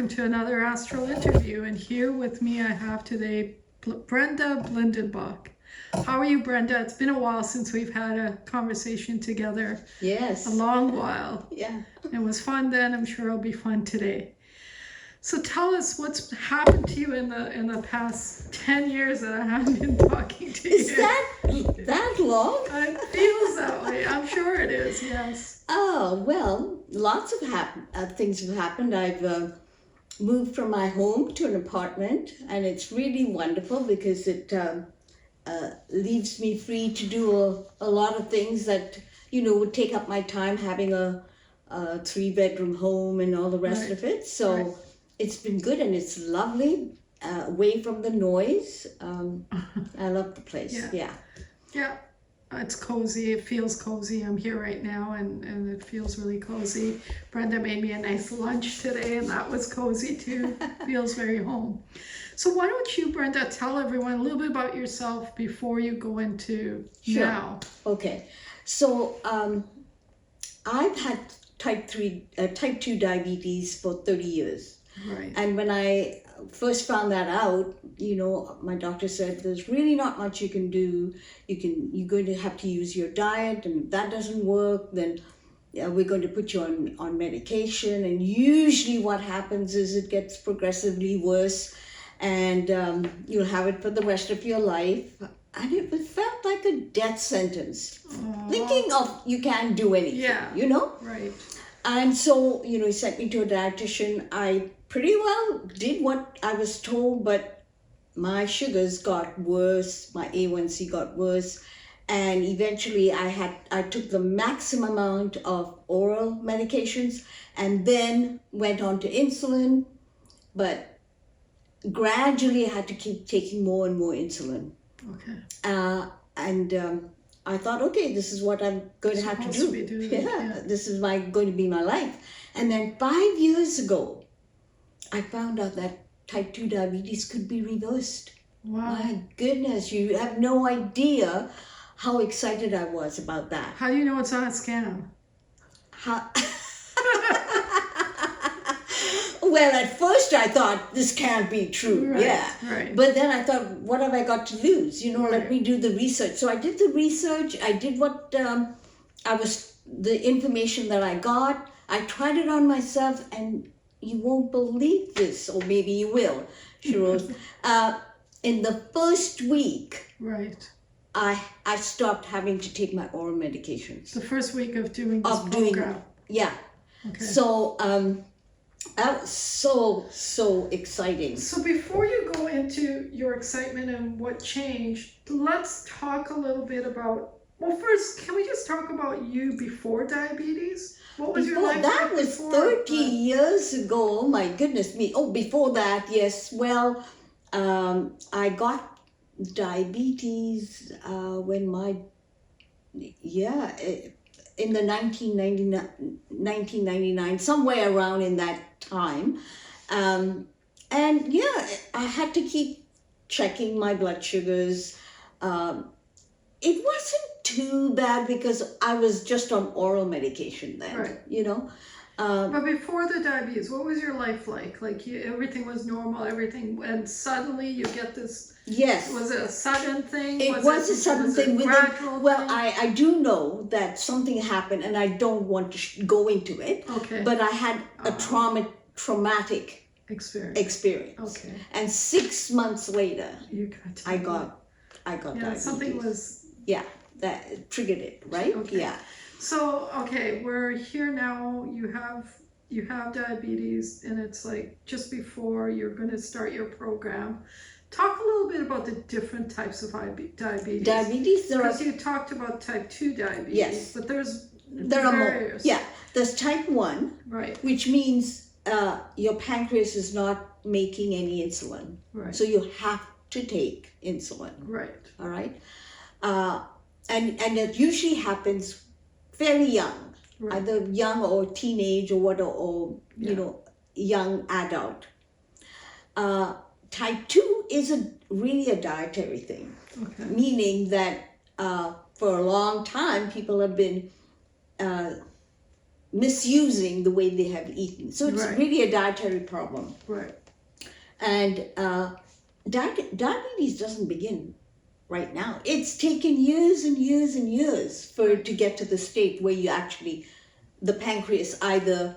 welcome to another Astral interview. And here with me I have today Brenda Blindenbach. How are you, Brenda? It's been a while since we've had a conversation together. Yes. A long while. Yeah. It was fun then. I'm sure it'll be fun today. So tell us what's happened to you in the past 10 years that I haven't been talking to you. Is that long? It feels that way. I'm sure it is, yes. Oh, well, lots of things have happened. I've moved from my home to an apartment, and it's really wonderful because it leaves me free to do a lot of things that, would take up my time having a 3-bedroom home and all the rest of it. So it's been good, and it's lovely, away from the noise. I love the place. Yeah, it's cozy. It feels cozy. I'm here right now, and it feels really cozy. Brenda made me a nice lunch today, and that was cozy too. Feels very home. So why don't you, Brenda, tell everyone a little bit about yourself before you go into now. Okay. So I've had type 2 diabetes for 30 years. Right. And when I first found that out, my doctor said there's really not much you can do. You're going to have to use your diet, and if that doesn't work, then we're going to put you on medication. And usually what happens is it gets progressively worse, and you'll have it for the rest of your life. And it felt like a death sentence. Aww. Thinking of you can't do anything, Right. And so, he sent me to a dietitian. I pretty well did what I was told, but my sugars got worse, my A1C got worse, and eventually I took the maximum amount of oral medications and then went on to insulin, but gradually I had to keep taking more and more insulin. Okay. I thought, okay, this is what I'm going to have to do. This is going to be my life. And then 5 years ago, I found out that type 2 diabetes could be reversed. Wow. My goodness, you have no idea how excited I was about that. How do you know it's not a scam? Well, at first I thought this can't be true. Right. But then I thought, what have I got to lose? Let me do the research. So I did the research. I did what the information that I got. I tried it on myself, and you won't believe this, or maybe you will, Shiroz. In the first week, I stopped having to take my oral medications. The first week of doing this program. Okay. So that was so exciting. So before you go into your excitement and what changed, let's talk a little bit about, well, first, can we just talk about you before diabetes? What was your life that like was before? 30 years ago. My goodness me. Oh, before that, yes. Well, I got diabetes in the 1999, somewhere around in that time. I had to keep checking my blood sugars. It wasn't too bad because I was just on oral medication then, But before the diabetes, what was your life like? Like everything was normal, and suddenly you get this. Yes. Was it a sudden thing? It was a sudden thing. Well, I do know that something happened, and I don't want to go into it. Okay. But I had a traumatic experience. Okay. And 6 months later, I got diabetes. Something was. Yeah, that triggered it, right? Okay. Yeah. So, we're here now. You have diabetes, and it's like just before you're going to start your program. Talk a little bit about the different types of diabetes. Because you talked about type 2 diabetes. Yes. But there are more. Yeah. There's type 1, which means your pancreas is not making any insulin. Right. So you have to take insulin. Right. All right. And it usually happens fairly young, either young or teenage or young adult. Type 2 is really a dietary thing, meaning that for a long time people have been misusing the way they have eaten. So it's Right. really a dietary problem. Right. And diabetes doesn't begin right now. It's taken years and years and years for it to get to the state where you actually, the pancreas either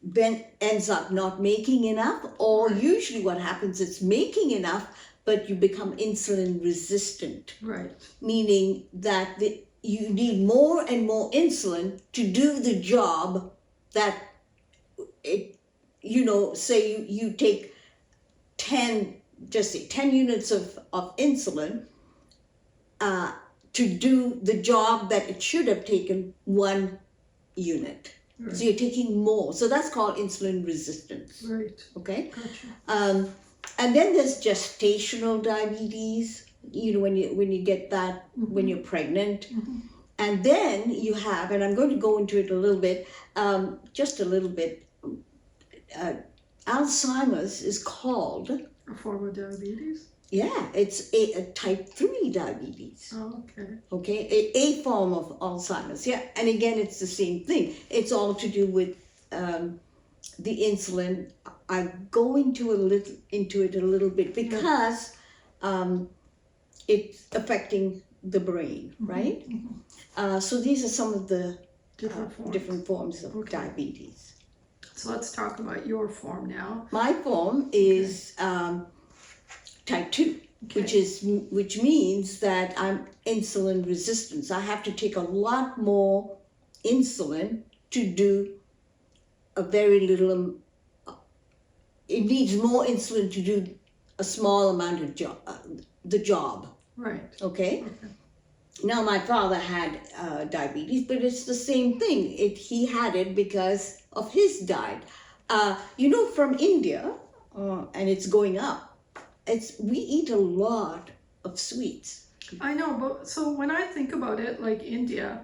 then ends up not making enough, or usually what happens, it's making enough, but you become insulin resistant, Right. meaning that you need more and more insulin to do the job that it, say you take 10, just say 10 units of insulin to do the job that it should have taken 1 unit. Right. So you're taking more. So that's called insulin resistance. Right. Okay? Gotcha. And then there's gestational diabetes, when you get that when you're pregnant. And then you have, and I'm going to go into it a little bit, just a little bit, Alzheimer's is called, A form of diabetes? yeah, it's a type 3 diabetes. Oh, okay. Okay, a form of Alzheimer's. Yeah, and again, it's the same thing. It's all to do with the insulin. I go into it a little bit because it's affecting the brain, right? So these are some of the different forms of diabetes. So let's talk about your form now. My form is type 2, which means that I'm insulin resistant. I have to take a lot more insulin to do a very little. It needs more insulin to do a small amount of the job. Right. Okay. Now my father had diabetes, but it's the same thing. He had it because of his diet. From India, and it's going up. We eat a lot of sweets. I know, but so when I think about it, like India,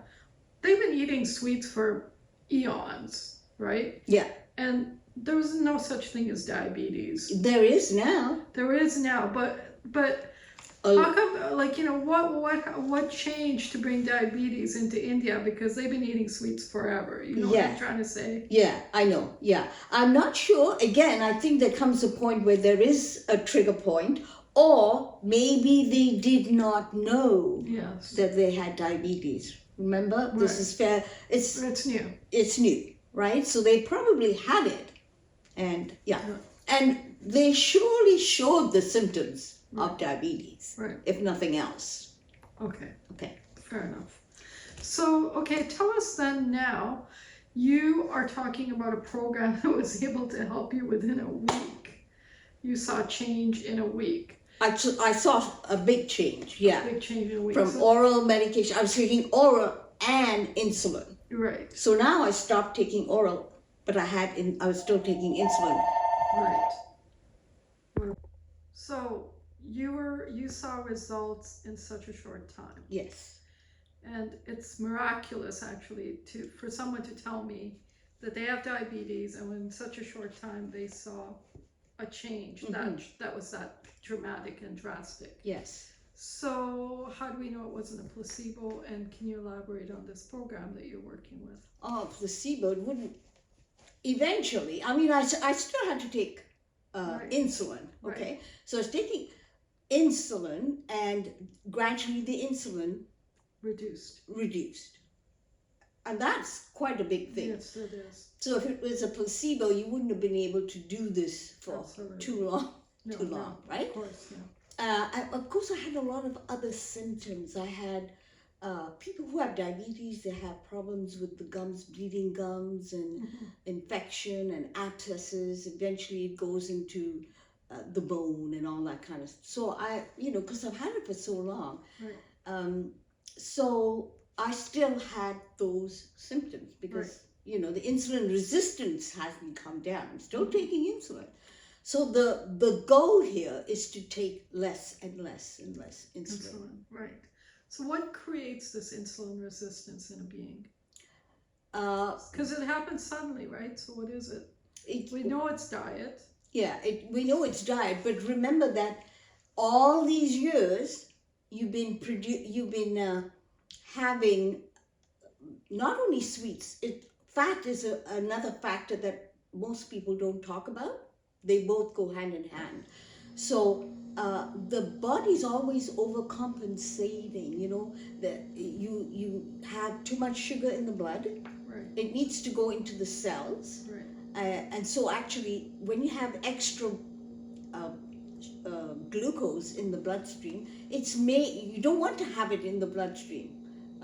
they've been eating sweets for eons, right? Yeah. And there was no such thing as diabetes. There is now. There is now, but how come, what changed to bring diabetes into India? Because they've been eating sweets forever. You know what I'm trying to say? Yeah, I know. Yeah. I'm not sure. Again, I think there comes a point where there is a trigger point, or maybe they did not know that they had diabetes. Remember? Right. This is fair. It's new. It's new, right? So they probably had it. And and they surely showed the symptoms of diabetes, if nothing else. Okay. Okay. Fair enough. So, tell us then now, you are talking about a program that was able to help you within a week. You saw change in a week. I saw a big change, yeah. A big change in a week. From oral medication. I was taking oral and insulin. Right. So now I stopped taking oral, but I was still taking insulin. Right. So you saw results in such a short time. Yes. And it's miraculous actually for someone to tell me that they have diabetes and in such a short time they saw a change that was that dramatic and drastic. Yes. So how do we know it wasn't a placebo, and can you elaborate on this program that you're working with? Oh, placebo, it wouldn't. Eventually, I still had to take insulin, okay? Right. So I was taking insulin, and gradually the insulin reduced. And that's quite a big thing. Yes, it is. So if it was a placebo, you wouldn't have been able to do this for too long, right? Of course, yeah. Of course, I had a lot of other symptoms. I had people who have diabetes, they have problems with the gums, bleeding gums, and infection and abscesses. Eventually, it goes into the bone and all that kind of stuff. So because I've had it for so long, so I still had those symptoms because, the insulin resistance hasn't come down. I'm still taking insulin. So the goal here is to take less and less and less insulin. Right. So what creates this insulin resistance in a being? Because it happens suddenly, right? So what is it? We know it's diet. Yeah, we know it's diet, but remember that all these years you've been having not only sweets, fat is another factor that most people don't talk about. They both go hand in hand. So the body's always overcompensating. You know that you have too much sugar in the blood. Right. It needs to go into the cells, Right. and so actually, when you have extra glucose in the bloodstream, you don't want to have it in the bloodstream.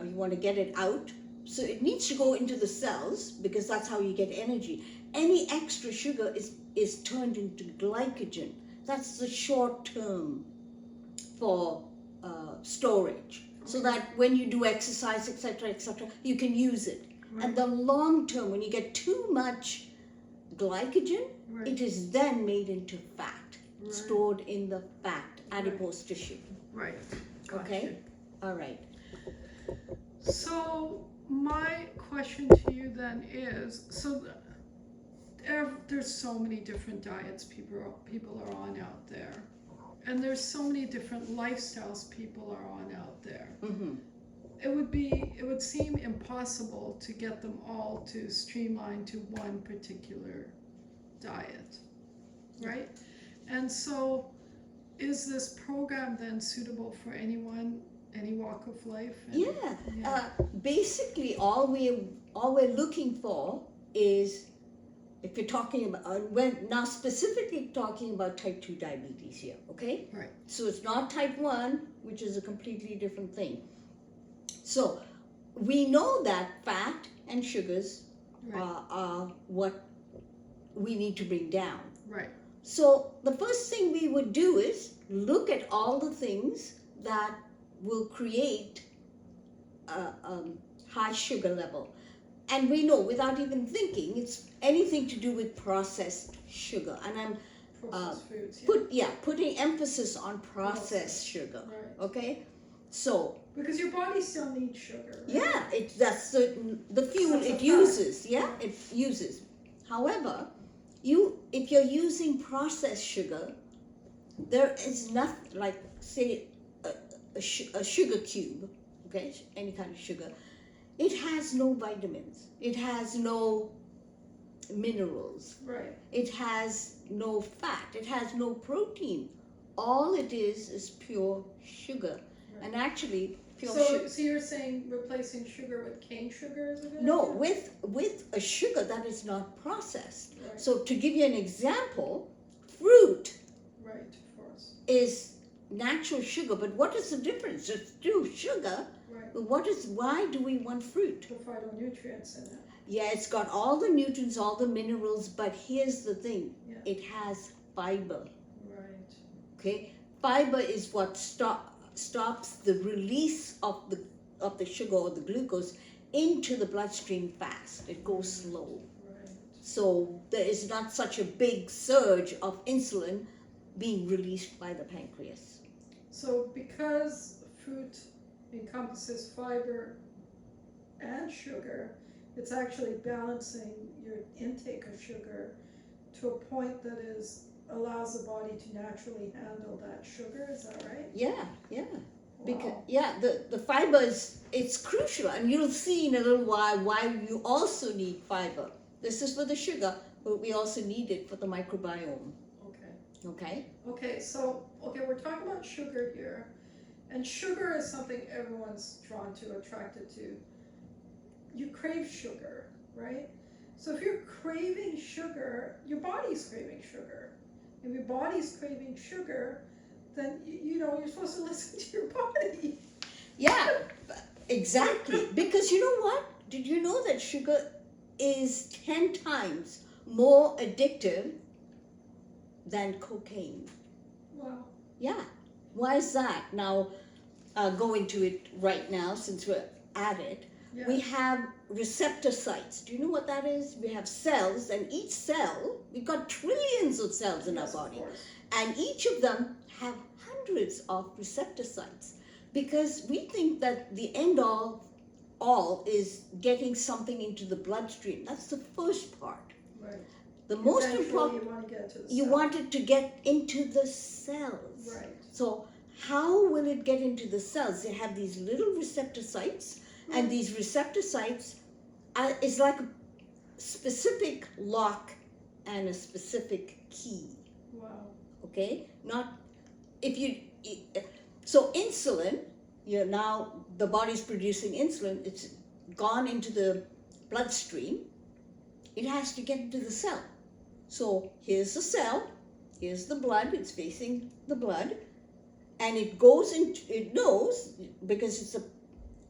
You want to get it out. So it needs to go into the cells because that's how you get energy. Any extra sugar is turned into glycogen. That's the short term for storage. So that when you do exercise, etc., you can use it. Right. And the long term, when you get too much glycogen, Right. it is then made into fat. Right. Stored in the fat, adipose tissue. Right. Gotcha. Okay? All right. So my question to you then is, so there's so many different diets people are on out there, and there's so many different lifestyles people are on out there. Mm-hmm. It would seem impossible to get them all to streamline to one particular diet, right? And so is this program then suitable for anyone, any walk of life? Basically all we're looking for is, if you're talking about, now specifically talking about type 2 diabetes here, okay? Right. So it's not type 1, which is a completely different thing. So we know that fat and sugars are what we need to bring down. Right. So the first thing we would do is look at all the things that will create a high sugar level. And we know without even thinking, it's anything to do with processed sugar. And I'm Processed foods, putting emphasis on processed sugar. Right. Okay? So because your body still needs sugar. Right? yeah, that's the fuel it uses. Yeah, it uses. However, if you're using processed sugar, there is nothing like, say, a sugar cube, okay, any kind of sugar. It has no vitamins. It has no minerals. Right. It has no fat. It has no protein. All it is pure sugar. Right. And actually, pure sugar. So you're saying replacing sugar with cane sugar is a good No, idea? with a sugar that is not processed. Right. So to give you an example, fruit Right, of course. is natural sugar, but what is the difference? It's still sugar. Right. But why do we want fruit? The phytonutrients in it. Yeah, it's got all the nutrients, all the minerals, but here's the thing. Yeah. It has fiber. Right. Okay? Fiber is what stops the release of the sugar or the glucose into the bloodstream fast. It goes slow. Right. So there is not such a big surge of insulin being released by the pancreas. So because fruit encompasses fiber and sugar, it's actually balancing your intake of sugar to a point that allows the body to naturally handle that sugar. Is that right? Yeah. Because Wow. the fiber it's crucial, and you'll see in a little while why you also need fiber. This is for the sugar, but we also need it for the microbiome. Okay? So we're talking about sugar here, and sugar is something everyone's drawn to, attracted to. You crave sugar, right? So if you're craving sugar, your body's craving sugar. If your body's craving sugar, then you're supposed to listen to your body. Yeah, exactly. Because you know what? Did you know that sugar is 10 times more addictive than cocaine? Wow. Yeah. Why is that? Now, going to it right now, since we're at it, Yeah. we have receptor sites. Do you know what that is? We have cells, and each cell, we've got trillions of cells in our Yes, of body, course. and each of them have hundreds of receptor sites, because we think that the end all is getting something into the bloodstream. That's the first part. Right. The most Eventually important, you want to get to the you cell. want it to get into the cells. Right. So how will it get into the cells? They have these little receptor sites, And these receptor sites is like a specific lock and a specific key. Wow. Okay, not if you. So insulin, now the body's producing insulin. It's gone into the bloodstream. It has to get into the cell. So here's the cell. Here's the blood. It's facing the blood, and it goes into. It knows because it's a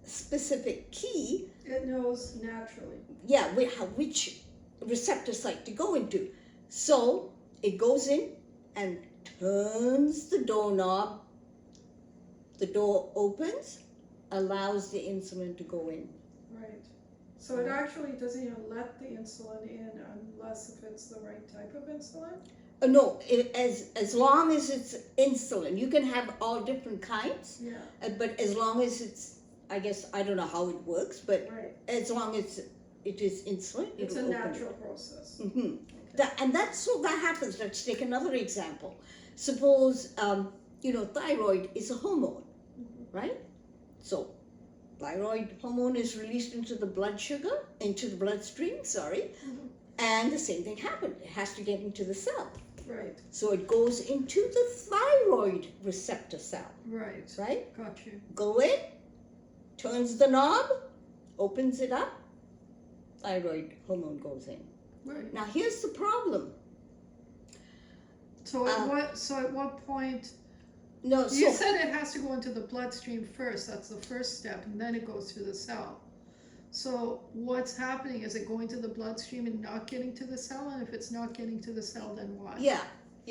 specific key. It knows naturally. Yeah, which receptor site to go into. So it goes in and turns the doorknob. The door opens, allows the insulin to go in. Right. So it actually doesn't even let the insulin in unless if it's the right type of insulin? No, as long as it's insulin. You can have all different kinds, Yeah. but as long as it's, I guess, I don't know how it works, but Right. as long as it is insulin, It's a it'll open natural process. Mm-hmm. That happens. Let's take another example. Suppose, thyroid is a hormone, right? So, thyroid hormone is released into the bloodstream, and the same thing happened. It has to get into the cell. Right. So it goes into the thyroid receptor cell, Right. right? Got you. Go in, turns the knob, opens it up, thyroid hormone goes in. Right. Now here's the problem. So at what point? No, You said it has to go into the bloodstream first. That's the first step, and then it goes to the cell. So what's happening? Is it going to the bloodstream and not getting to the cell? And if it's not getting to the cell, then what? yeah,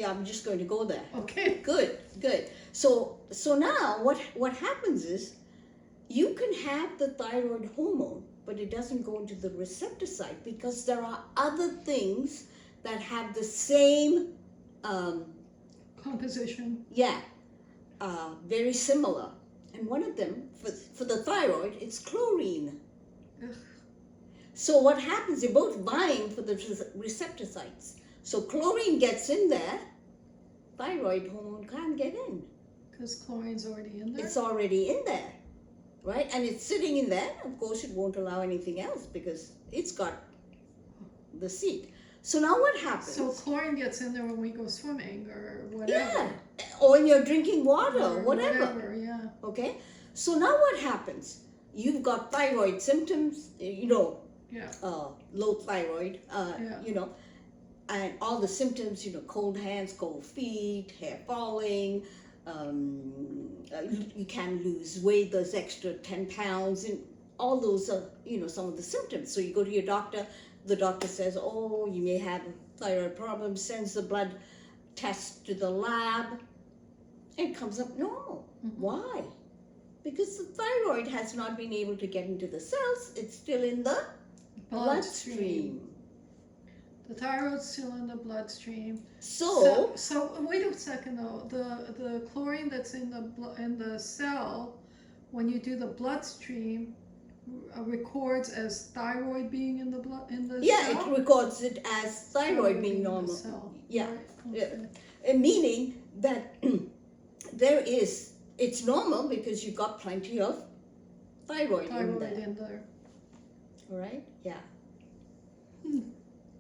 I'm just going to go there. Okay. Good. So now what happens is you can have the thyroid hormone, but it doesn't go into the receptor site because there are other things that have the same Composition. very similar. And one of them, for the thyroid, it's chlorine. Ugh. So what happens, they're both vying for the receptor sites. So chlorine gets in there, thyroid hormone can't get in. Because chlorine's already in there. It's already in there, right? And it's sitting in there. Of course, it won't allow anything else because it's got the seat. So now what happens? So chlorine gets in there when we go swimming or whatever. Yeah, or when you're drinking water, Or whatever. Yeah. Okay? So now what happens? You've got thyroid symptoms, Yeah. low thyroid, Yeah. and all the symptoms, cold hands, cold feet, hair falling, you can lose weight, those extra 10 pounds, and all those are, some of the symptoms. So you go to your doctor, the doctor says, oh, you may have a thyroid problem, sends the blood test to the lab, and it comes up normal. Mm-hmm. Why? Because the thyroid has not been able to get into the cells, it's still in the bloodstream. The thyroid's still in the bloodstream. So wait a second though. The chlorine that's in the cell, when you do the bloodstream, records as thyroid being in the cell. it records it as thyroid being in the normal. cell. Yeah, Right. Okay. meaning that it's normal because you've got plenty of thyroid in Thyroid there. in there. All right? Yeah. Hmm.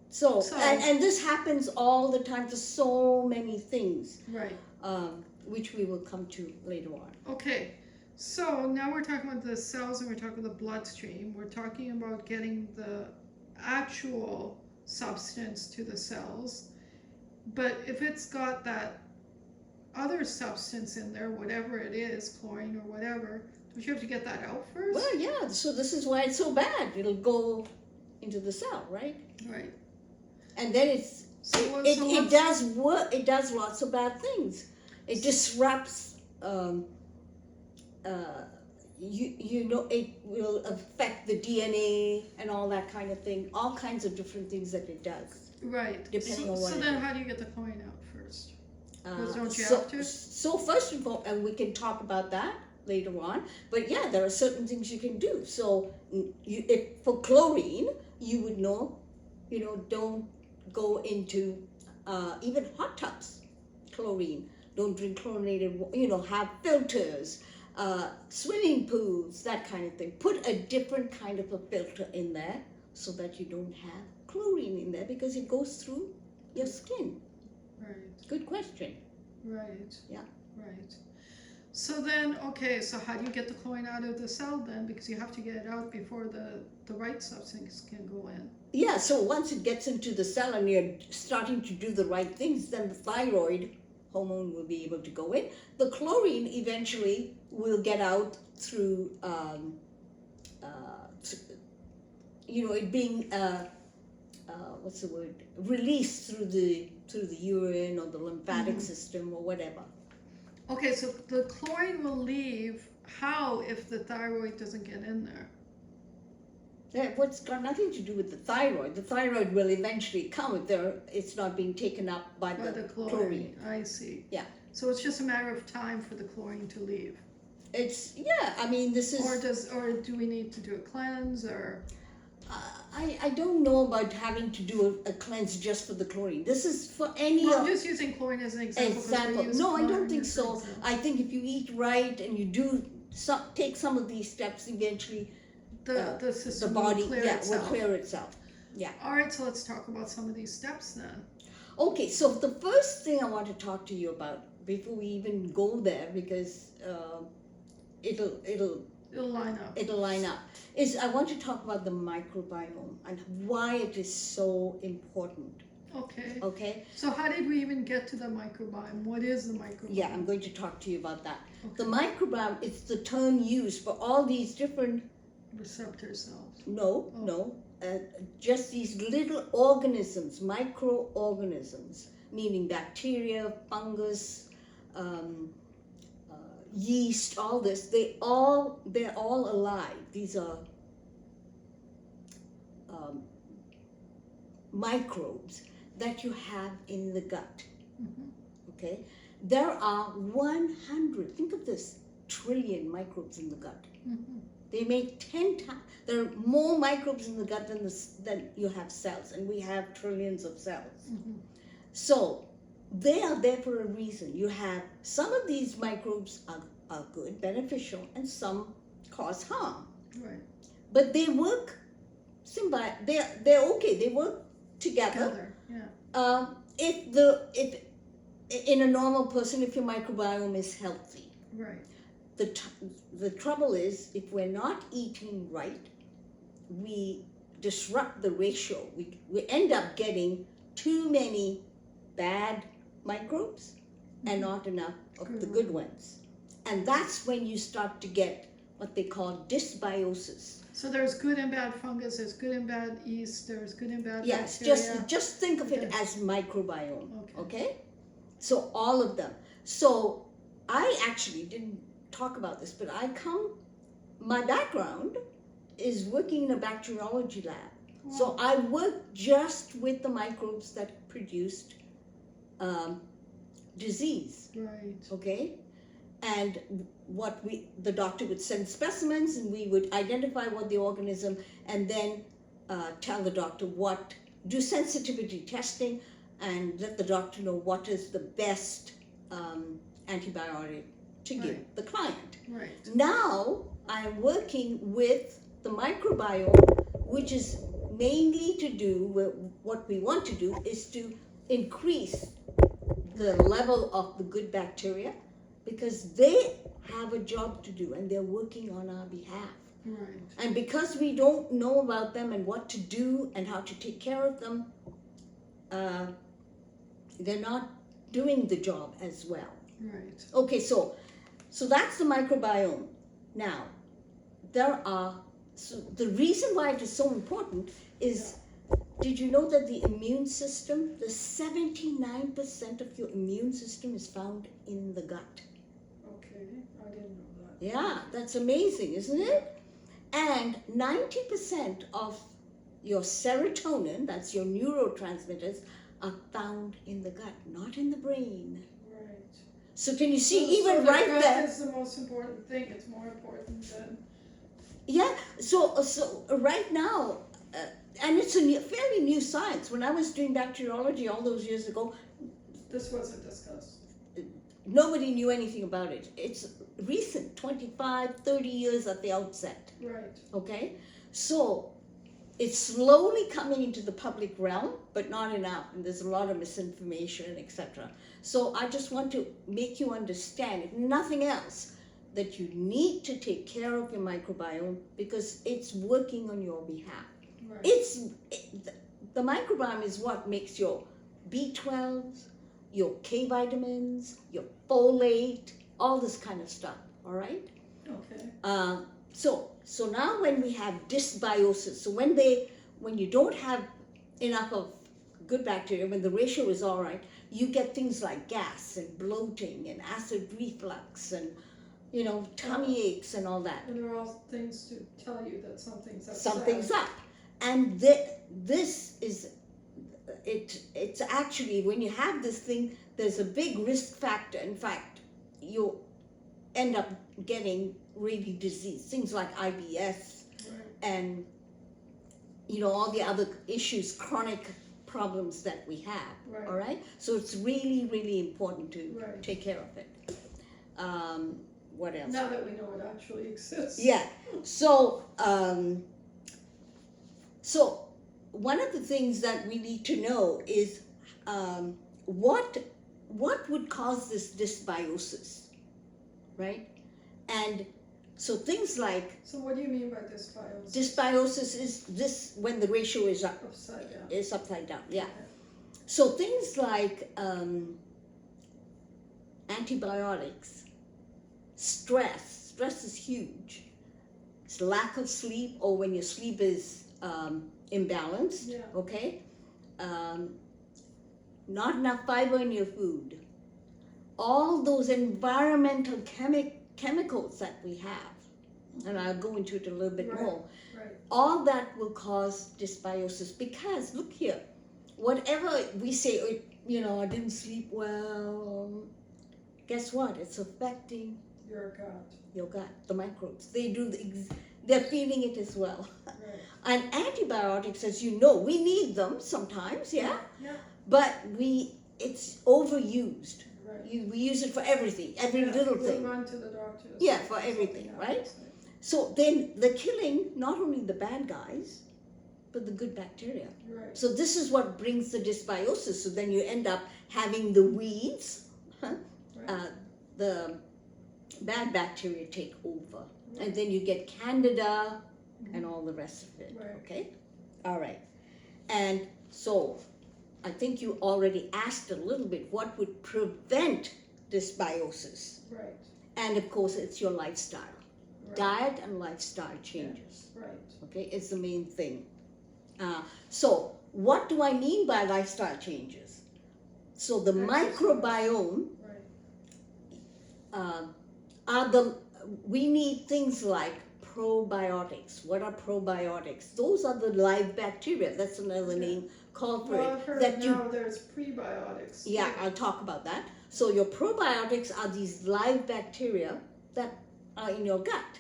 So So- and this happens all the time for so many things, Right. which we will come to later on. Okay. So now we're talking about the cells and we're talking about the bloodstream. We're talking about getting the actual substance to the cells. But if it's got that other substance in there, whatever it is, chlorine or whatever, don't you have to get that out first? Well, yeah. So this is why it's so bad. It'll go into the cell, right? Right. And then it does work. It does lots of bad things. It disrupts. It will affect the DNA and all that kind of thing. All kinds of different things that it does. Right. Depending on what So it then is. how do you get the chlorine out first? Because don't you so, have to? So first of all, and we can talk about that later on. But yeah, there are certain things you can do. So if for chlorine, you would know, don't go into even hot tubs. Chlorine. Don't drink chlorinated. Have filters. swimming pools, that kind of thing. Put a different kind of a filter in there so that you don't have chlorine in there because it goes through your skin. Right. Good question. Right. Yeah. Right. So then, okay, so how do you get the chlorine out of the cell then? Because you have to get it out before the right substance can go in. Yeah, so once it gets into the cell and you're starting to do the right things, then the thyroid hormone will be able to go in. The chlorine eventually will get out through, it being, what's the word, released through the urine or the lymphatic system or whatever. Okay, so the chlorine will leave. How if the thyroid doesn't get in there? What's got nothing to do with the thyroid. The thyroid will eventually come if it's not being taken up by the chlorine. I see. Yeah. So it's just a matter of time for the chlorine to leave. This is... Or do we need to do a cleanse or? I don't know about having to do a cleanse just for the chlorine. This is for any... Well, I'm just using chlorine as an example. No, I don't think so. I think if you eat right and you do take some of these steps, eventually the system the body will clear itself. Yeah. All right, so let's talk about some of these steps then. Okay, so the first thing I want to talk to you about before we even go there, because it'll line up, is I want to talk about the microbiome and why it is so important. Okay. Okay. So how did we even get to the microbiome? What is the microbiome? Yeah, I'm going to talk to you about that. Okay. The microbiome is the term used for all these different receptor cells. No, just these little organisms, microorganisms, meaning bacteria, fungus, yeast, all this. They're all alive. These are microbes that you have in the gut. Mm-hmm. Okay, there are 100. Think of this, trillion microbes in the gut. Mm-hmm. They make 10 times. There are more microbes in the gut than you have cells, and we have trillions of cells. Mm-hmm. So they are there for a reason. You have some of these microbes are good, beneficial, and some cause harm. Right. But they work they're okay. They work together. Yeah. If in a normal person, if your microbiome is healthy. Right. The trouble is, if we're not eating right, we disrupt the ratio. We end up getting too many bad microbes and not enough of the good ones. And that's when you start to get what they call dysbiosis. So there's good and bad fungus, there's good and bad yeast, there's good and bad yes, bacteria. just think of it as microbiome. Okay? So all of them. So I actually didn't talk about this, but my background is working in a bacteriology lab. Wow. So I work just with the microbes that produced disease. Right. Okay? And the doctor would send specimens and we would identify what the organism and then tell the doctor do sensitivity testing and let the doctor know what is the best antibiotic to give the client. Right. Now I'm working with the microbiome, which is mainly to do with what we want to do is to increase the level of the good bacteria because they have a job to do and they're working on our behalf. Right. And because we don't know about them and what to do and how to take care of them, they're not doing the job as well. Right. Okay, so that's the microbiome. Now, the reason why it is so important is, did you know that the immune system, the 79% of your immune system is found in the gut? Okay, I didn't know that. Yeah, that's amazing, isn't it? And 90% of your serotonin, that's your neurotransmitters, are found in the gut, not in the brain. Right. So can you see, so right gut there? is the most important thing. It's more important than... Yeah, so right now, and it's a fairly new science. When I was doing bacteriology all those years ago, this wasn't discussed. nobody knew anything about it. It's recent, 25, 30 years at the outset. Right. Okay? So it's slowly coming into the public realm, but not enough, and there's a lot of misinformation, etc. So I just want to make you understand, if nothing else, that you need to take care of your microbiome because it's working on your behalf. Right. The microbiome is what makes your B12s, your K vitamins, your folate, all this kind of stuff, all right? Okay. So now when we have dysbiosis, so when you don't have enough of good bacteria, when the ratio is all right, you get things like gas and bloating and acid reflux and, tummy aches and all that. And they're all things to tell you that something's upset. Something's up. And this is, it's actually, when you have this thing, there's a big risk factor. In fact, you'll end up getting really disease, things like IBS, Right. and all the other issues, chronic problems that we have. Right. All right, so it's really, really important to Right. take care of it. What else? Now that we know it actually exists. Yeah. So so one of the things that we need to know is what would cause this dysbiosis, right? And so things like So what do you mean by dysbiosis? dysbiosis is this when the ratio is Upside down. is upside down. Yeah. Okay. So things like antibiotics, stress is huge. It's lack of sleep, or when your sleep is imbalanced. Yeah. Okay. Not enough fiber in your food. All those environmental chemicals that we have, and I'll go into it a little bit Right. more. Right. All that will cause dysbiosis because look here, whatever we say, I didn't sleep well. Guess what? It's affecting Your gut. your gut, the microbes. They're feeling it as well. Right. And antibiotics, as you know, we need them sometimes, yeah. Yeah. But it's overused. Right. We use it for everything, every little We'll thing. run to the doctor. Yeah, for everything, right? So then they're killing not only the bad guys, but the good bacteria. Right. So this is what brings the dysbiosis. So then you end up having the weeds, Right. the bad bacteria take over. And then you get candida and all the rest of it. Right. Okay? All right. And so I think you already asked a little bit what would prevent dysbiosis. Right. And of course, it's your lifestyle. Right. Diet and lifestyle changes. Right. Okay, it's the main thing. So what do I mean by lifestyle changes? So the Exercise. microbiome we need things like probiotics. What are probiotics? Those are the live bacteria. That's another name called for Well, it. I've heard That now there's prebiotics. Yeah, I'll talk about that. So your probiotics are these live bacteria that are in your gut.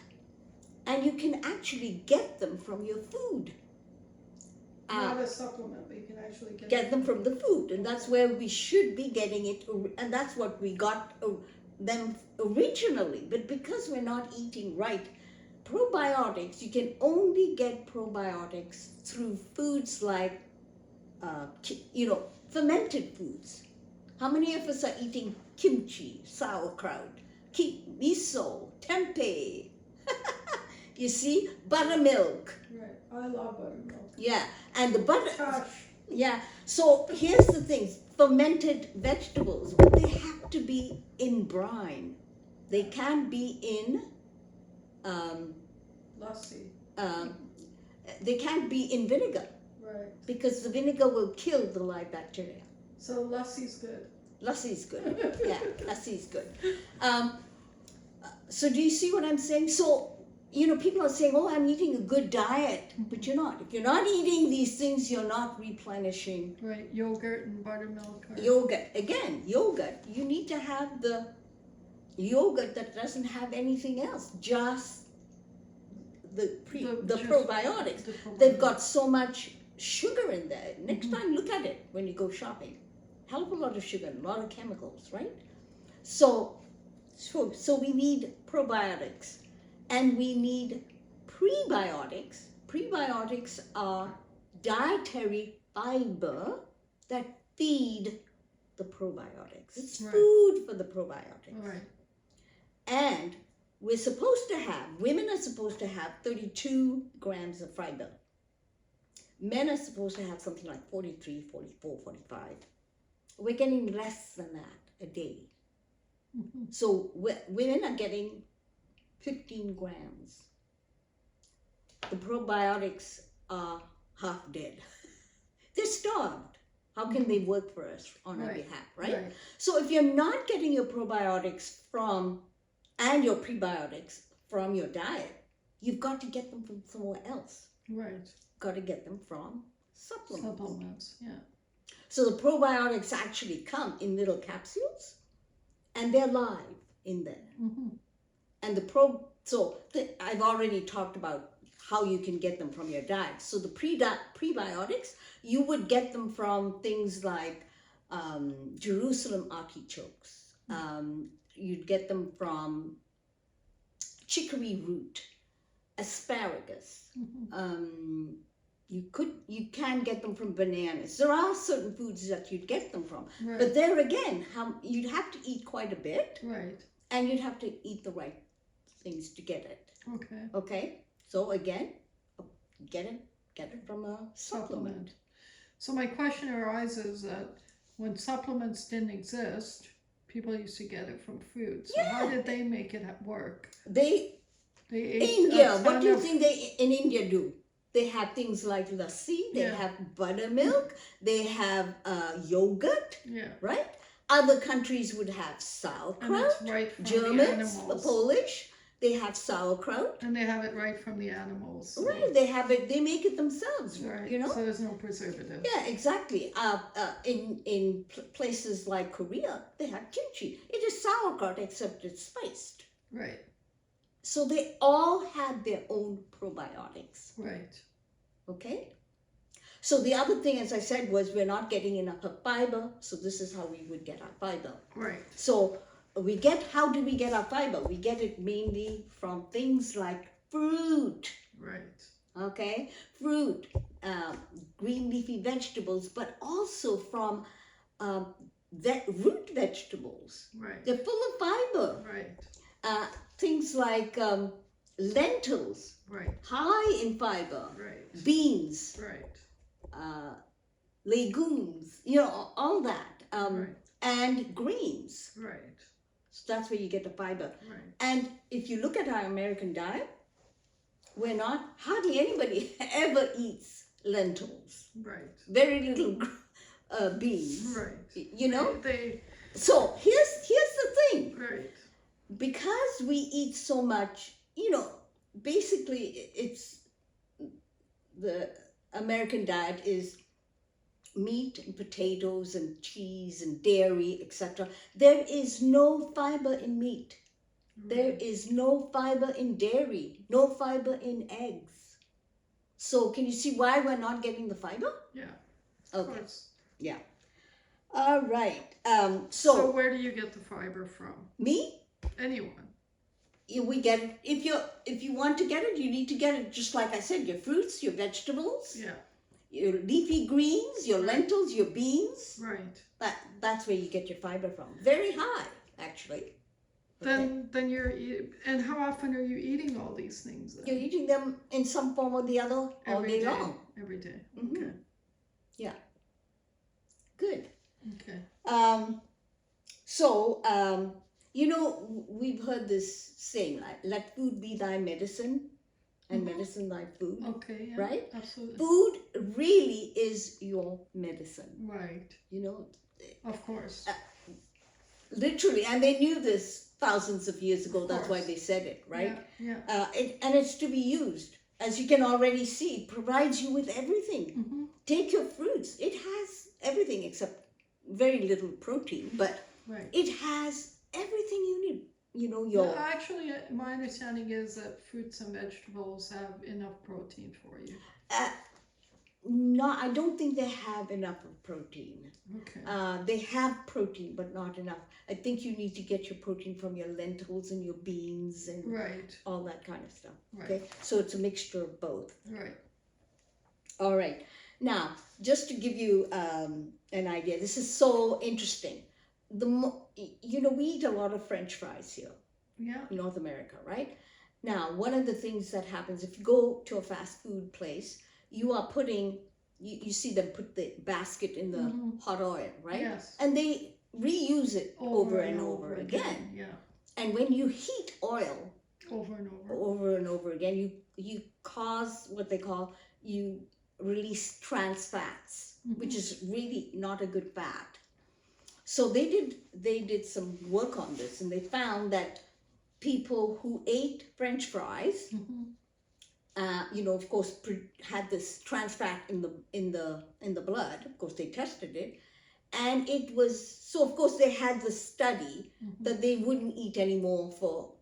And you can actually get them from your food. Not a supplement, but you can actually Get them from the food. And that's where we should be getting it. And that's what we got them originally. But because we're not eating right, probiotics, you can only get probiotics through foods like, fermented foods. How many of us are eating kimchi, sauerkraut, miso, tempeh? You see, buttermilk. Right. I love buttermilk. Yeah, and the butter. Gosh. Yeah, so here's the thing, fermented vegetables, but they have to be in brine. They can't be in, Lassi. they can't be in vinegar Right. because the vinegar will kill the live bacteria. So lassi's good. Lassi is good. Yeah, lassi is good. So do you see what I'm saying? So, people are saying, oh, I'm eating a good diet, but you're not. If you're not eating these things, you're not replenishing. Right. Yogurt and buttermilk. Yogurt. Again, yogurt. You need to have the yogurt that doesn't have anything else, just the probiotics. They've got so much sugar in there. Next time, look at it when you go shopping. Hell of a lot of sugar, a lot of chemicals, right? So we need probiotics and we need prebiotics. Prebiotics are dietary fiber that feed the probiotics. It's Right. food for the probiotics. Right. And women are supposed to have 32 grams of fiber. Men are supposed to have something like 43, 44, 45. We're getting less than that a day. Mm-hmm. So women are getting 15 grams. The probiotics are half dead. They're starved. How can they work for us on our Right. behalf, right? Right. So if you're not getting your probiotics and your prebiotics from your diet, you've got to get them from somewhere else. Right. Got to get them from supplements. Supplements. Yeah. So the probiotics actually come in little capsules, and they're live in there. Mm-hmm. And I've already talked about how you can get them from your diet. So the prebiotics, you would get them from things like Jerusalem artichokes. You'd get them from chicory root, asparagus. Mm-hmm. You can get them from bananas. There are certain foods that you'd get them from. Right. But there again, you'd have to eat quite a bit, Right. and you'd have to eat the right things to get it. Okay. Okay? So again, get it from a supplement. So my question arises that when supplements didn't exist, people used to get it from food. So how did they make it work? They ate India, a what ton do you of- think they in India do? They have things like lassi, they Yeah. have buttermilk, they have yogurt, Yeah. right? Other countries would have And sauerkraut. it's right from the Germans, the animals. Polish, they have sauerkraut. And they have it right from the animals. So- Right, they have it. They make it themselves. Right. You know. So there's no preservative. Yeah, exactly. In places like Korea, they have kimchi. It is sauerkraut except it's spiced. Right. So they all have their own probiotics. Right. Okay. So the other thing, as I said, was we're not getting enough of fiber. So this is how we would get our fiber. Right. So how do we get our fiber? We get it mainly from things like fruit. Right. Okay, fruit, green leafy vegetables, but also from root vegetables. Right. They're full of fiber. Right. Things like lentils, Right. high in fiber. Right. Beans, Right. legumes, all that. Right. And greens. Right. So that's where you get the fiber. Right. And if you look at our American diet, hardly anybody ever eats lentils. Right. Very little beans. Right. You know? They. So here's the thing. Right. Because we eat so much, basically it's the American diet is meat and potatoes and cheese and dairy, etc. There is no fiber in meat. There is no fiber in dairy, no fiber in eggs. So can you see why we're not getting the fiber? Yeah. Of Okay. course. Yeah. All right. So where do you get the fiber from? Me? Anyone. We get it. If you want to get it, you need to get it just like I said, your fruits, your vegetables, Yeah. your leafy greens, your lentils, your beans. Right. That's where you get your fiber from. Very high, actually. Okay. Then and how often are you eating all these things then? You're eating them in some form or the other all Every day day. long. Every day. Mhm. Okay. Yeah. Good. Okay. We've heard this saying, like, let food be thy medicine and medicine thy food. Okay. Yeah, Right? Absolutely. Food really is your medicine. Right. Of course. Literally, and they knew this thousands of years ago. That's why course. they said it, right? Yeah. And it's to be used. As you can already see, it provides you with everything. Mm-hmm. Take your fruits. It has everything except very little protein, but Right. it has everything you need. Well, actually, my understanding is that fruits and vegetables have enough protein for you. No, I don't think they have enough of protein. Okay. They have protein, but not enough. I think you need to get your protein from your lentils and your beans and Right. all that kind of stuff. Right. Okay, so it's a mixture of both. Right. All right. Now, just to give you an idea, this is so interesting. We eat a lot of French fries here Yeah. in North America, right? Now, one of the things that happens if you go to a fast food place, you are putting, you see them put the basket in the hot oil, right? Yes. And they reuse it over and over again. Yeah. And when you heat oil Over and over. again, you cause what they call, you release trans fats, which is really not a good fat. So they did some work on this, and they found that people who ate French fries, of course, had this trans fat in the blood. Of course, they tested it, and it was so. Of course, they had the study that they wouldn't eat anymore for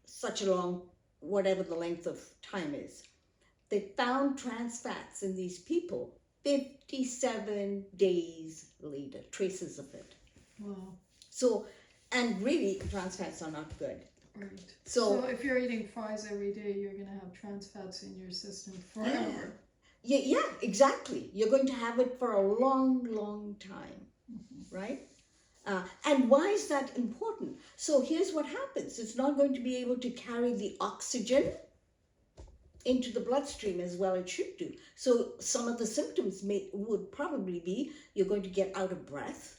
such a long, whatever the length of time is. They found trans fats in these people 57 days later, traces of it. Wow. So, and really, trans fats are not good. Right. So if you're eating fries every day, you're going to have trans fats in your system forever. Yeah, exactly. You're going to have it for a long, long time, right? And why is that important? So here's what happens. It's not going to be able to carry the oxygen into the bloodstream as well it should do. So some of the symptoms would probably be you're going to get out of breath.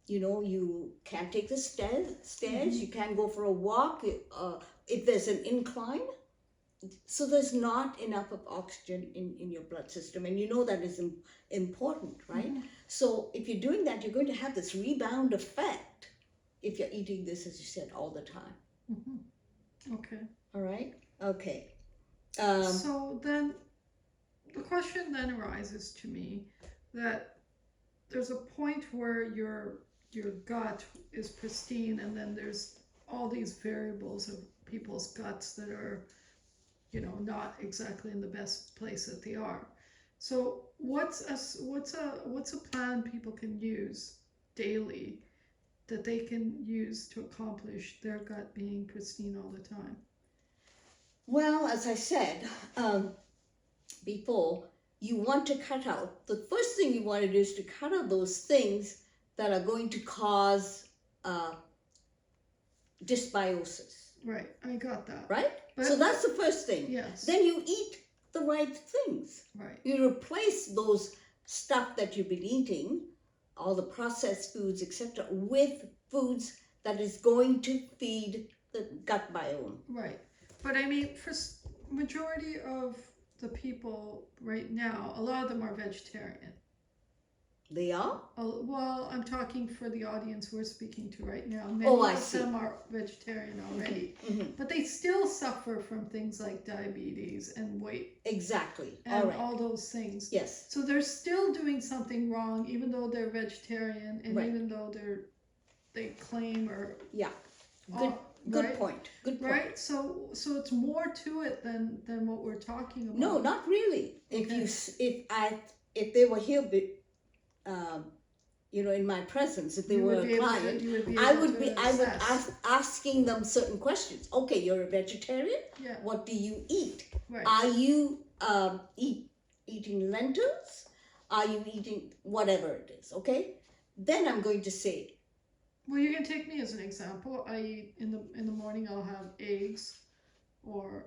You can't take the stairs. You can't go for a walk if there's an incline. So there's not enough of oxygen in your blood system, and that is important, right? So if you're doing that, you're going to have this rebound effect if you're eating this, as you said, all the time. Okay. All right? Okay. So then the question then arises to me that there's a point where your gut is pristine, and then there's all these variables of people's guts that are, not exactly in the best place that they are. So what's a plan people can use daily that they can use to accomplish their gut being pristine all the time? Well, as I said before, you want to cut out, the first thing you want to do is to cut out those things that are going to cause dysbiosis. Right, I got that. Right? But, so that's the first thing. Yes. Then you eat the right things. Right. You replace those stuff that you've been eating, all the processed foods, etc., with foods that is going to feed the gut biome. Right. But I mean, for majority of the people right now, a lot of them are vegetarian. They are? Well, I'm talking for the audience we're speaking to right now. Many of them are vegetarian already. But they still suffer from things like diabetes and weight. Exactly. And all those things. Yes. So they're still doing something wrong, even though they're vegetarian and even though they claim or... Yeah. Good point. Good point. Right? So it's more to it than what we're talking about. No, not really. Okay. If they were here, in my presence, if they were a client, I would be asking them certain questions. Okay, you're a vegetarian. Yeah. What do you eat? Right. Are you eating lentils? Are you eating whatever it is? Okay. Then I'm going to say. Well, you can take me as an example. I eat in the morning. I'll have eggs, or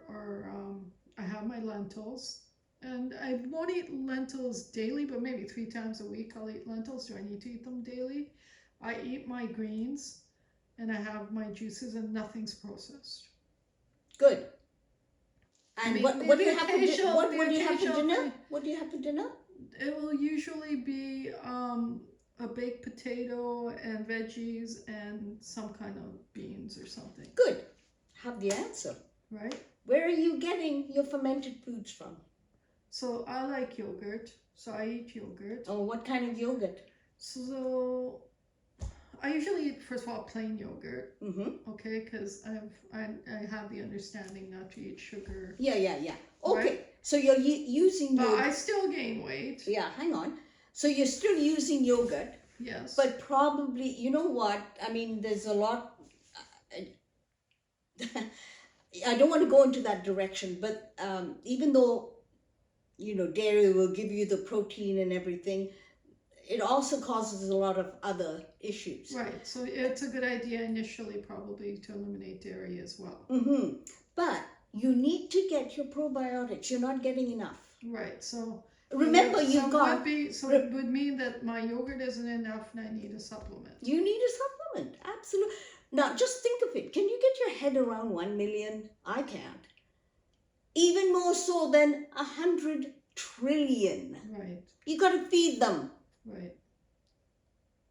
I have my lentils. And I won't eat lentils daily, but maybe 3 times a week I'll eat lentils. Do I need to eat them daily? I eat my greens, and I have my juices, and nothing's processed. Good. And what do you have for dinner? What do you have for dinner? It will usually be a baked potato and veggies and some kind of beans or something. Good. Have the answer. Right? Where are you getting your fermented foods from? So I like yogurt, so I eat yogurt. Oh, what kind of yogurt? So I usually eat, first of all, plain yogurt, Mm-hmm. okay, because I have the understanding not to eat sugar. Yeah. Okay, Right. so you're using But yogurt. I still gain weight. Yeah, hang on. So you're still using yogurt, Yes. but probably, you know what? I mean, there's a lot. I don't want to go into that direction, but even though, you know, dairy will give you the protein and everything, it also causes a lot of other issues. Right. So it's a good idea initially, probably, to eliminate dairy as well. Mm-hmm. But you need to get your probiotics. You're not getting enough. Right. So Remember, so you've got. it would mean that my yogurt isn't enough and I need a supplement. You need a supplement. Absolutely. Now, just think of it. Can you get your head around 1 million? I can't. Even more so than 100 trillion. Right. You got to feed them. Right.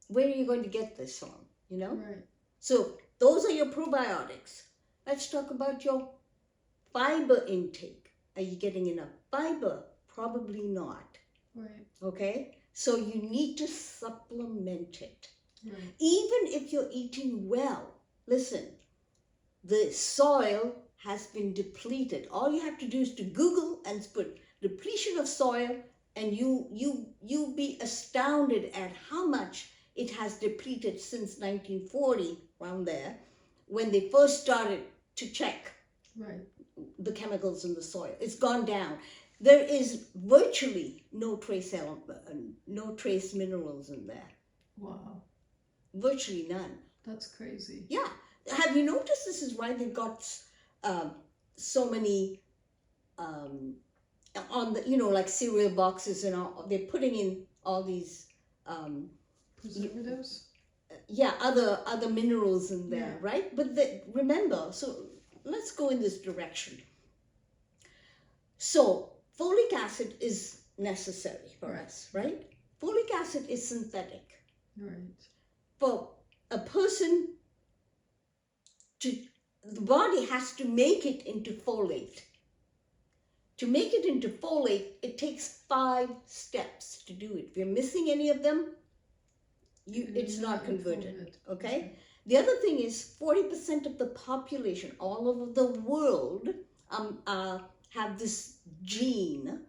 Where are you going to get this from? You know? Right. So, those are your probiotics. Let's talk about your fiber intake. Are you getting enough fiber? Probably not. Right. Okay? So, you need to supplement it. Right. Even if you're eating well, listen, the soil has been depleted. All you have to do is to Google and put depletion of soil, and you'll be astounded at how much it has depleted since 1940, around there, when they first started to check Right. the chemicals in the soil. It's gone down. There is virtually no trace minerals in there. Wow. Virtually none. That's crazy. Yeah. Have you noticed this is why they've got so many on the, you know, like cereal boxes and all, they're putting in all these Preservatives? other minerals in there, Yeah. right? But remember, so let's go in this direction. So folic acid is necessary for us, right? Folic acid is synthetic. Right. For a person the body has to make it into folate. To make it into folate, it takes 5 steps to do it. If you're missing any of them, it's not converted, okay? The other thing is 40% of the population all over the world have this gene,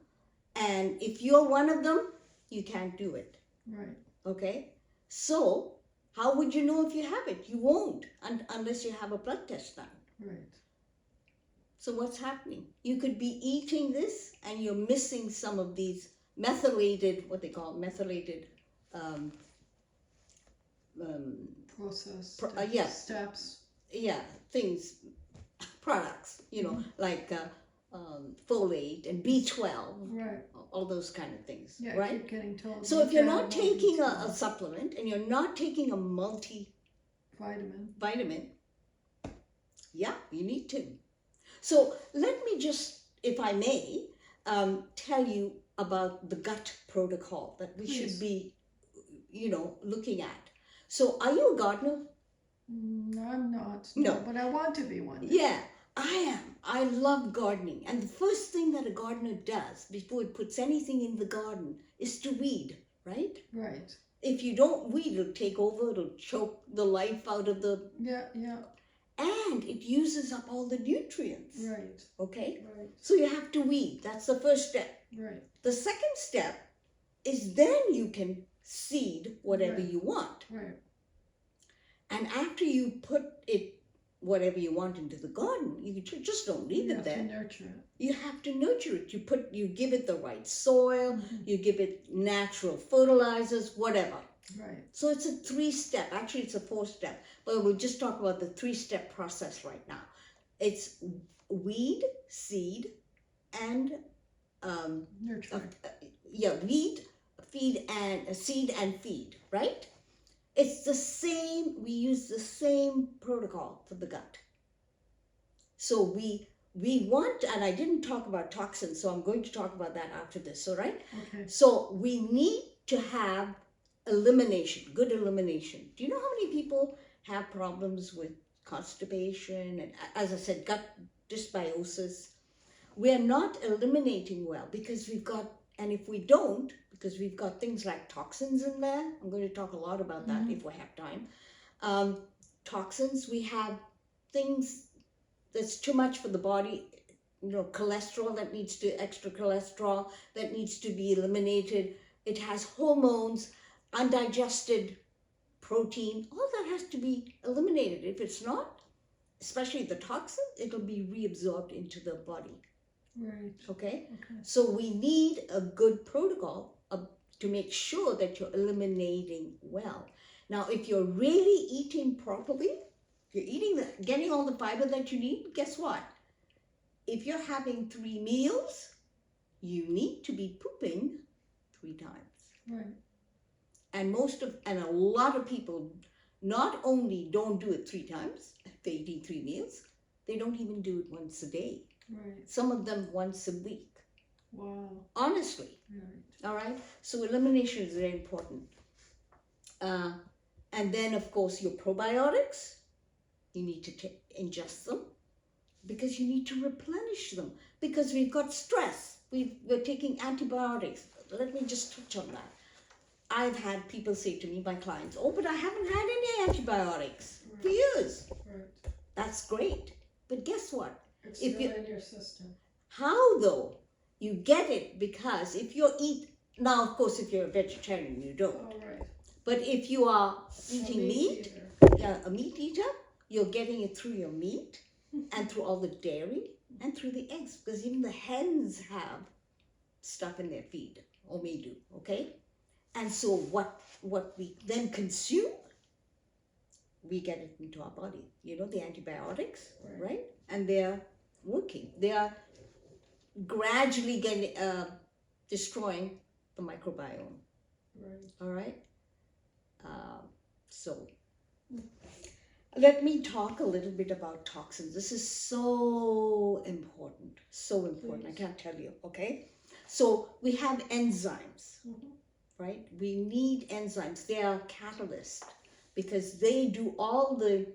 and if you're one of them, you can't do it. Right. Okay? So, how would you know if you have it? You won't unless you have a blood test done. Right. So what's happening? You could be eating this and you're missing some of these methylated, what they call methylated Process. yeah. Steps. Yeah, things, products, you know, like folate and B12, Right. all those kind of things, Yeah, right? I keep getting told. So if you're not taking a supplement and you're not taking a multivitamin, yeah, you need to. So let me just, if I may, tell you about the gut protocol that we should be, you know, looking at. So are you a gardener? No, I'm not. No. But I want to be one. Yeah, I am. I love gardening. And the first thing that a gardener does before it puts anything in the garden is to weed, right? Right. If you don't weed, it'll take over, it'll choke the life out of the... Yeah. And it uses up all the nutrients. Right. Okay? Right. So you have to weed. That's the first step. Right. The second step is then you can seed whatever Right. you want. Right. And after you put it, whatever you want, into the garden, you just don't leave it there. You have to nurture it. You have to nurture it. You give it the right soil, Mm-hmm. you give it natural fertilizers, whatever. Right. So it's a 3-step, actually it's a 4-step, but we'll just talk about the 3-step process right now. It's weed, seed, and Nurture. weed, feed, and seed and feed, right? It's the same, we use the same protocol for the gut. So we want, and I didn't talk about toxins, so I'm going to talk about that after this, all right? Okay. So we need to have elimination, good elimination. Do you know how many people have problems with constipation and, as I said, gut dysbiosis? We're not eliminating well because we've got And if we don't, because we've got things like toxins in there, I'm going to talk a lot about that if we have time. Toxins, we have things that's too much for the body, cholesterol that needs to, extra cholesterol that needs to be eliminated. It has hormones, undigested protein, all that has to be eliminated. If it's not, especially the toxin, it'll be reabsorbed into the body. Right. Okay? So we need a good protocol to make sure that you're eliminating well. Now, if you're really eating properly, you're getting all the fiber that you need, guess what? If you're having 3 meals, you need to be pooping 3 times. Right. And a lot of people not only don't do it 3 times, they eat 3 meals, they don't even do it once a day. Right. Some of them once a week. Wow. Honestly. Right. All right. So elimination is very important. And then, of course, your probiotics, you need to ingest them because you need to replenish them because we've got stress. We're taking antibiotics. Let me just touch on that. I've had people say to me, my clients, oh, but I haven't had any antibiotics for years. Right. That's great. But guess what? It's still in your system. How though? You get it because if you eat, now of course if you're a vegetarian you don't. Oh, right. But if you are eating meat, a meat eater, you're getting it through your meat and through all the dairy and through the eggs because even the hens have stuff in their feed or may do, okay? And so what we then consume, we get it into our body. The antibiotics, right? And they're working. They are gradually destroying the microbiome. Right. All right? So let me talk a little bit about toxins. This is so important. So important. Please. I can't tell you, okay? So we have enzymes, right? We need enzymes. They are catalysts because they do all the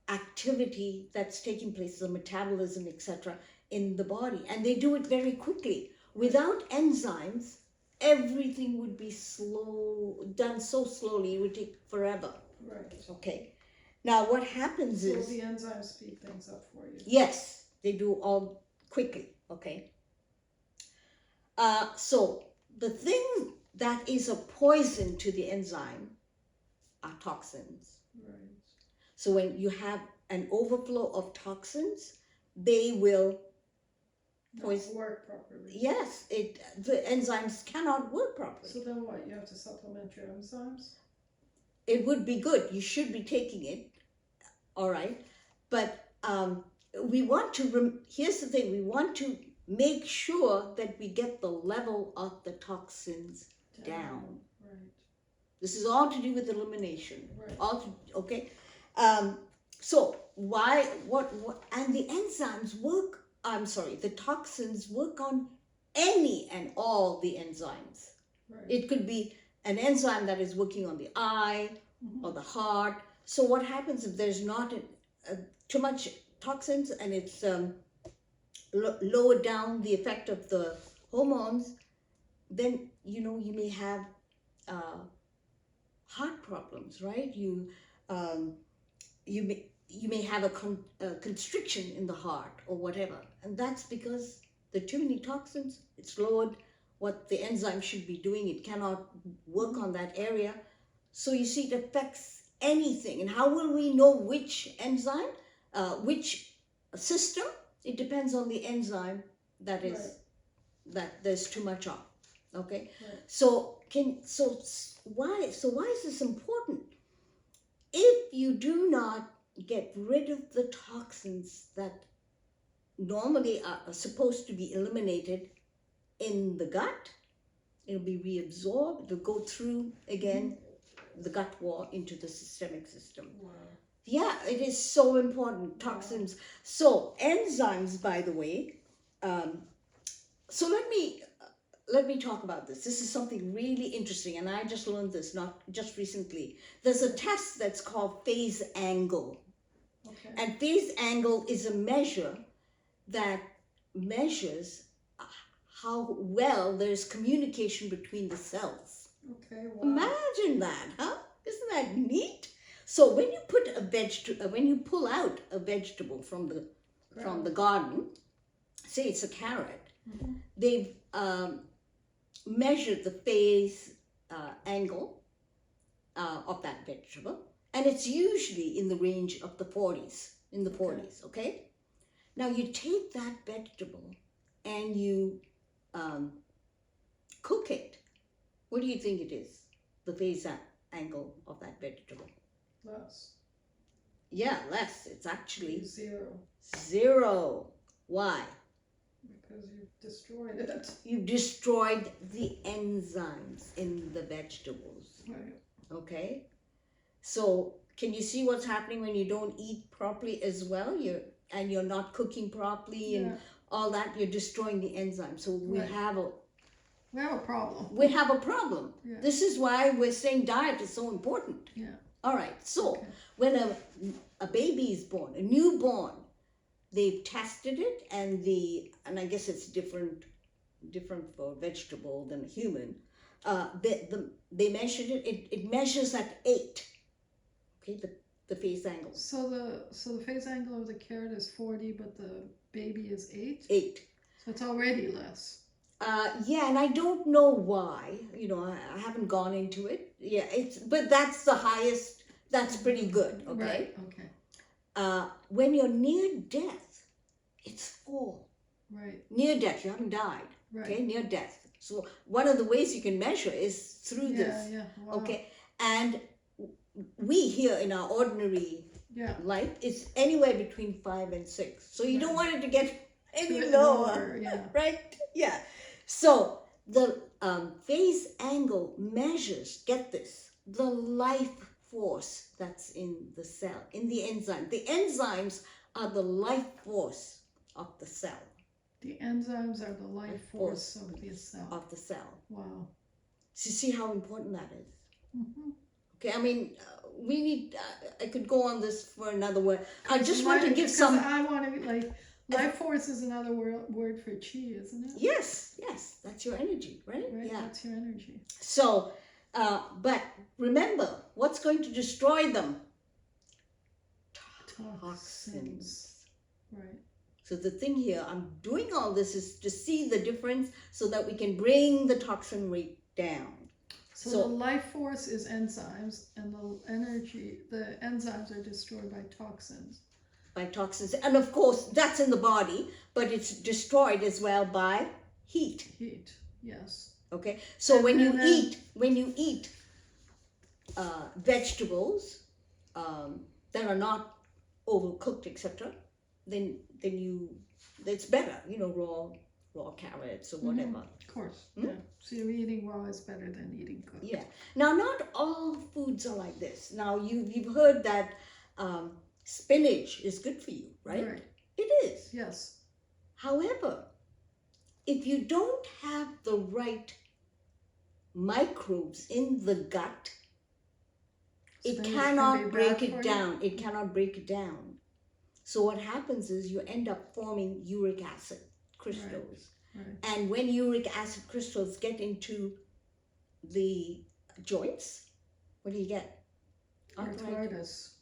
activity that's taking place, the metabolism, etc., in the body. And they do it very quickly. Without enzymes, everything would be done so slowly, it would take forever. Right. Okay. Now what happens is... So the enzymes speed things up for you. Yes, they do all quickly. Okay. So the thing that is a poison to the enzyme are toxins. Right. So when you have an overflow of toxins, they will work properly. Yes, the enzymes cannot work properly. So then what? You have to supplement your enzymes? It would be good. You should be taking it. All right. But we want to, here's the thing, we want to make sure that we get the level of the toxins down. Right. This is all to do with elimination. Right. Okay. So and the enzymes work, the toxins work on any and all the enzymes. Right. It could be an enzyme that is working on the eye or the heart. So what happens if there's not too much toxins and it's lowered down the effect of the hormones, then you may have heart problems, right? You may have a constriction in the heart or whatever, and that's because there are too many toxins. It's lowered what the enzyme should be doing. It cannot work on that area. So you see, it affects anything. And how will we know which enzyme, which system? It depends on the enzyme that that there's too much of. Okay. Right. So why is this important? If you do not get rid of the toxins that normally are supposed to be eliminated in the gut, it'll be reabsorbed, it'll go through again the gut wall into the systemic system. Wow. Yeah, it is so important, toxins. Wow. So enzymes, by the way, so let me talk about this. This is something really interesting, and I just learned this not just recently. There's a test that's called phase angle. Okay. And phase angle is a measure that measures how well there's communication between the cells. Okay, wow. Imagine that, huh? Isn't that neat? So when you put a when you pull out a vegetable from the garden, say it's a carrot, they've measured the phase angle of that vegetable, and it's usually in the range of the 40s, okay? Now you take that vegetable and you cook it. What do you think it is, the phase angle of that vegetable? Less. Yeah, less. It's actually 0. 0. Why? Because you've destroyed it. You've destroyed the enzymes in the vegetables. Right. Okay? So can you see what's happening when you don't eat properly as well? You're not cooking properly and all that. You're destroying the enzymes. So we have a problem. We have a problem. Yeah. This is why we're saying diet is so important. Yeah. All right. So when a baby is born, a newborn, they've tested it, and I guess it's different for a vegetable than a human. They measured it. It measures at 8. Okay, the phase angle. So the phase angle of the carrot is 40, but the baby is 8. 8. So it's already less. Yeah, and I don't know why. I haven't gone into it. Yeah, but that's the highest. That's pretty good. Okay. Right. Okay. When you're near death, it's 4. Right. Near death, you haven't died. Right. Okay, near death. So one of the ways you can measure is through this. Yeah. Wow. Okay, and we here in our ordinary life is anywhere between 5 and 6. So you don't want it to get any lower. Yeah. Right? Yeah. So the phase angle measures, get this, the life force that's in the cell, in the enzyme. The enzymes are the life force of the cell. The enzymes are the life force of the cell. Of the cell. Wow. So you see how important that is? Mm-hmm. Okay, I mean, we need, I could go on this for another word. I just want to give some... I want to, life force is another word for chi, isn't it? Yes, that's your energy, right? Right, Yeah. that's your energy. So, but remember, what's going to destroy them? Toxins. Right. So the thing here, I'm doing all this is to see the difference so that we can bring the toxin rate down. So the life force is enzymes, and the enzymes are destroyed by toxins. By toxins. And of course, that's in the body, but it's destroyed as well by heat. Heat, yes. Okay, so when you eat vegetables that are not overcooked, etc., then it's better. Raw carrots or whatever. Of course, yeah. So you're eating raw is better than eating cooked. Yeah. Now, not all foods are like this. Now, you've heard that spinach is good for you, right? Right. It is. Yes. However, if you don't have the right microbes in the gut, it cannot break it down. It cannot break it down. So what happens is you end up forming uric acid crystals. Right. And when uric acid crystals get into the joints, what do you get? Arthritis.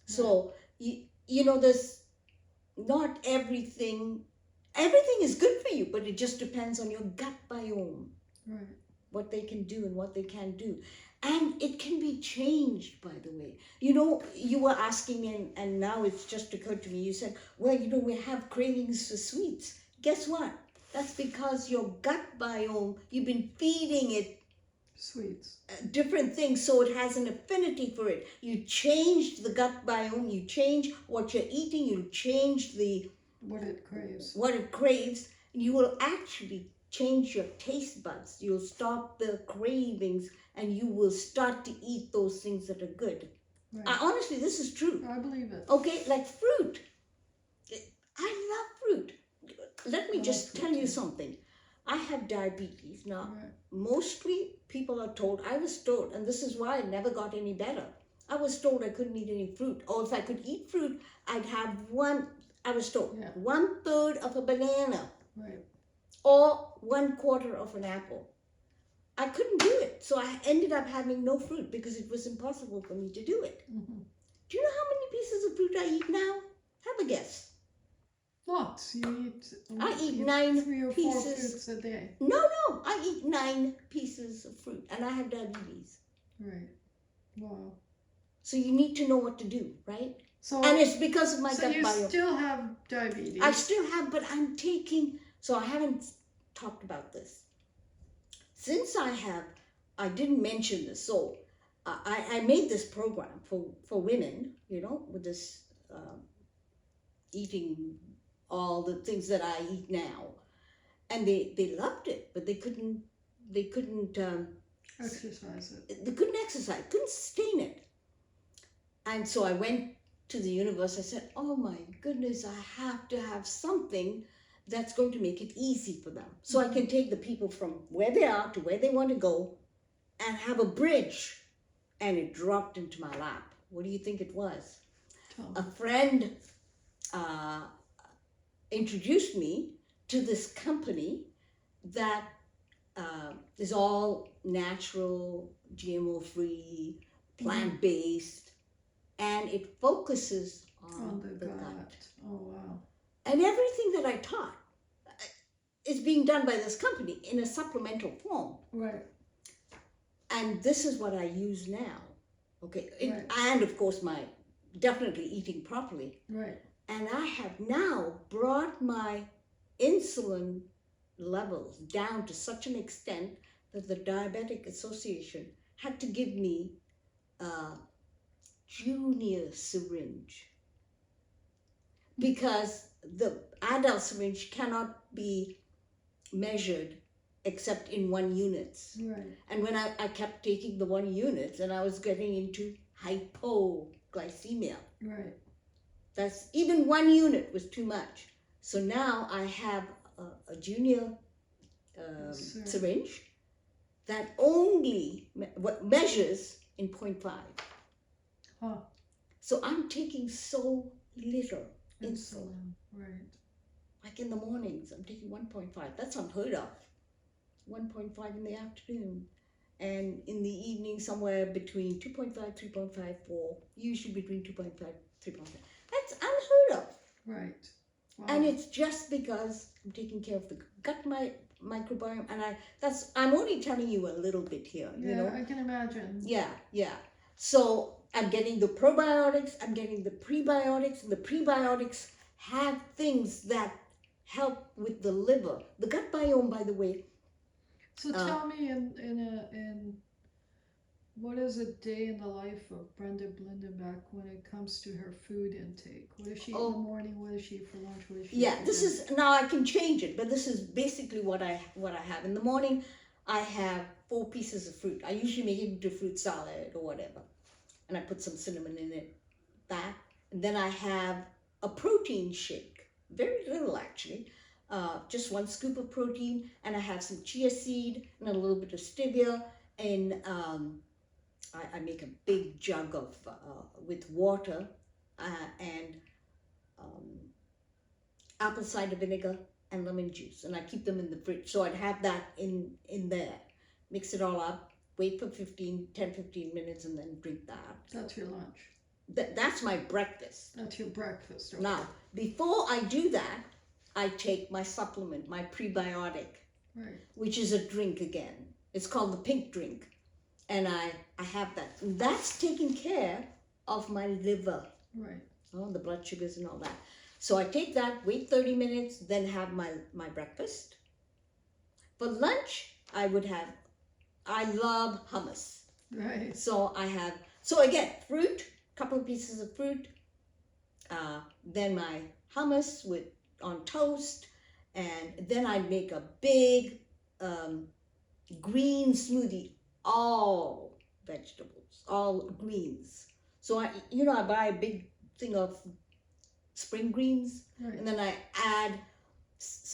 So, there's not everything is good for you, but it just depends on your gut biome. Right. What they can do and what they can't do. And it can be changed, by the way. You were asking, and now it's just occurred to me, you said, well, we have cravings for sweets. Guess what? That's because your gut biome, you've been feeding it sweets, different things, so it has an affinity for it. You change the gut biome, you change what you're eating, you change what it craves. You will actually change your taste buds. You'll stop the cravings, and you will start to eat those things that are good. Right. Honestly, this is true. I believe it. Okay, like fruit. I love fruit. Let me just tell you something. I have diabetes. Now, mostly people are told, I was told, and this is why I never got any better. I was told I couldn't eat any fruit. Or if I could eat fruit, I'd have I was told Yeah. 1/3 of a banana Right. or 1/4 of an apple. I couldn't do it. So I ended up having no fruit because it was impossible for me to do it. Mm-hmm. Do you know how many pieces of fruit I eat now? Have a guess. Lots. You eat. I eat you 9 3 or 4 pieces. fruits a day. No, I eat 9 pieces of fruit and I have diabetes. Right. Wow. So you need to know what to do, right? So. And it's because of my So gut you biome. still have diabetes. I still have, but I'm taking, so I haven't talked about this. Since I didn't mention this, so I made this program for women, with this eating all the things that I eat now. And they loved it, but they couldn't Exercise it. they couldn't exercise, couldn't sustain it. And so I went to the universe. I said, oh my goodness, I have to have something that's going to make it easy for them. So I can take the people from where they are to where they want to go and have a bridge. And it dropped into my lap. What do you think it was? A friend introduced me to this company that is all natural, GMO-free, plant-based, and it focuses on the gut. Oh, wow. And everything that I taught is being done by this company in a supplemental form. Right. And this is what I use now. Okay. Right. And of course, my definitely eating properly. Right. And I have now brought my insulin levels down to such an extent that the Diabetic Association had to give me a junior syringe because the adult syringe cannot be measured except in 1 units. Right. And when I kept taking the 1 units and I was getting into hypoglycemia. Right. That's even 1 unit was too much. So now I have a junior syringe that only measures in 0.5. Huh. So I'm taking so little insulin. Right. Like in the mornings, I'm taking 1.5. That's unheard of. 1.5 in the afternoon. And in the evening, somewhere between 2.5, 3.5, 4. Usually between 2.5, 3.5. That's unheard of. Right. Wow. And it's just because I'm taking care of the gut microbiome, and I'm only telling you a little bit here. Yeah, I can imagine. Yeah. So I'm getting the probiotics, I'm getting the prebiotics, and the prebiotics have things that help with the liver. The gut biome, by the way. So tell me in what is a day in the life of Brenda Blindenbach when it comes to her food intake? What does she eat in the morning? What does she eat for lunch? What does she eat for This is, now I can change it, but this is basically what I have. In the morning, I have 4 pieces of fruit. I usually make it into fruit salad or whatever. And I put some cinnamon in it. That. And then I have a protein shake. Very little, actually. Just 1 scoop of protein. And I have some chia seed and a little bit of stevia. And I make a big jug of with water and apple cider vinegar and lemon juice, and I keep them in the fridge. So I'd have that in there, mix it all up, wait for 10-15 minutes, and then drink that. That's your lunch. That's my breakfast. That's your breakfast. Okay. Now, before I do that, I take my supplement, my prebiotic, right, which is a drink again. It's called the pink drink. And I have that. And that's taking care of my liver. Right. The blood sugars and all that. So I take that, wait 30 minutes, then have my breakfast. For lunch, I love hummus. Right. So again, fruit, couple of pieces of fruit, then my hummus on toast, and then I make a big green smoothie, all vegetables, all greens. So I buy a big thing of spring greens, right, and then I add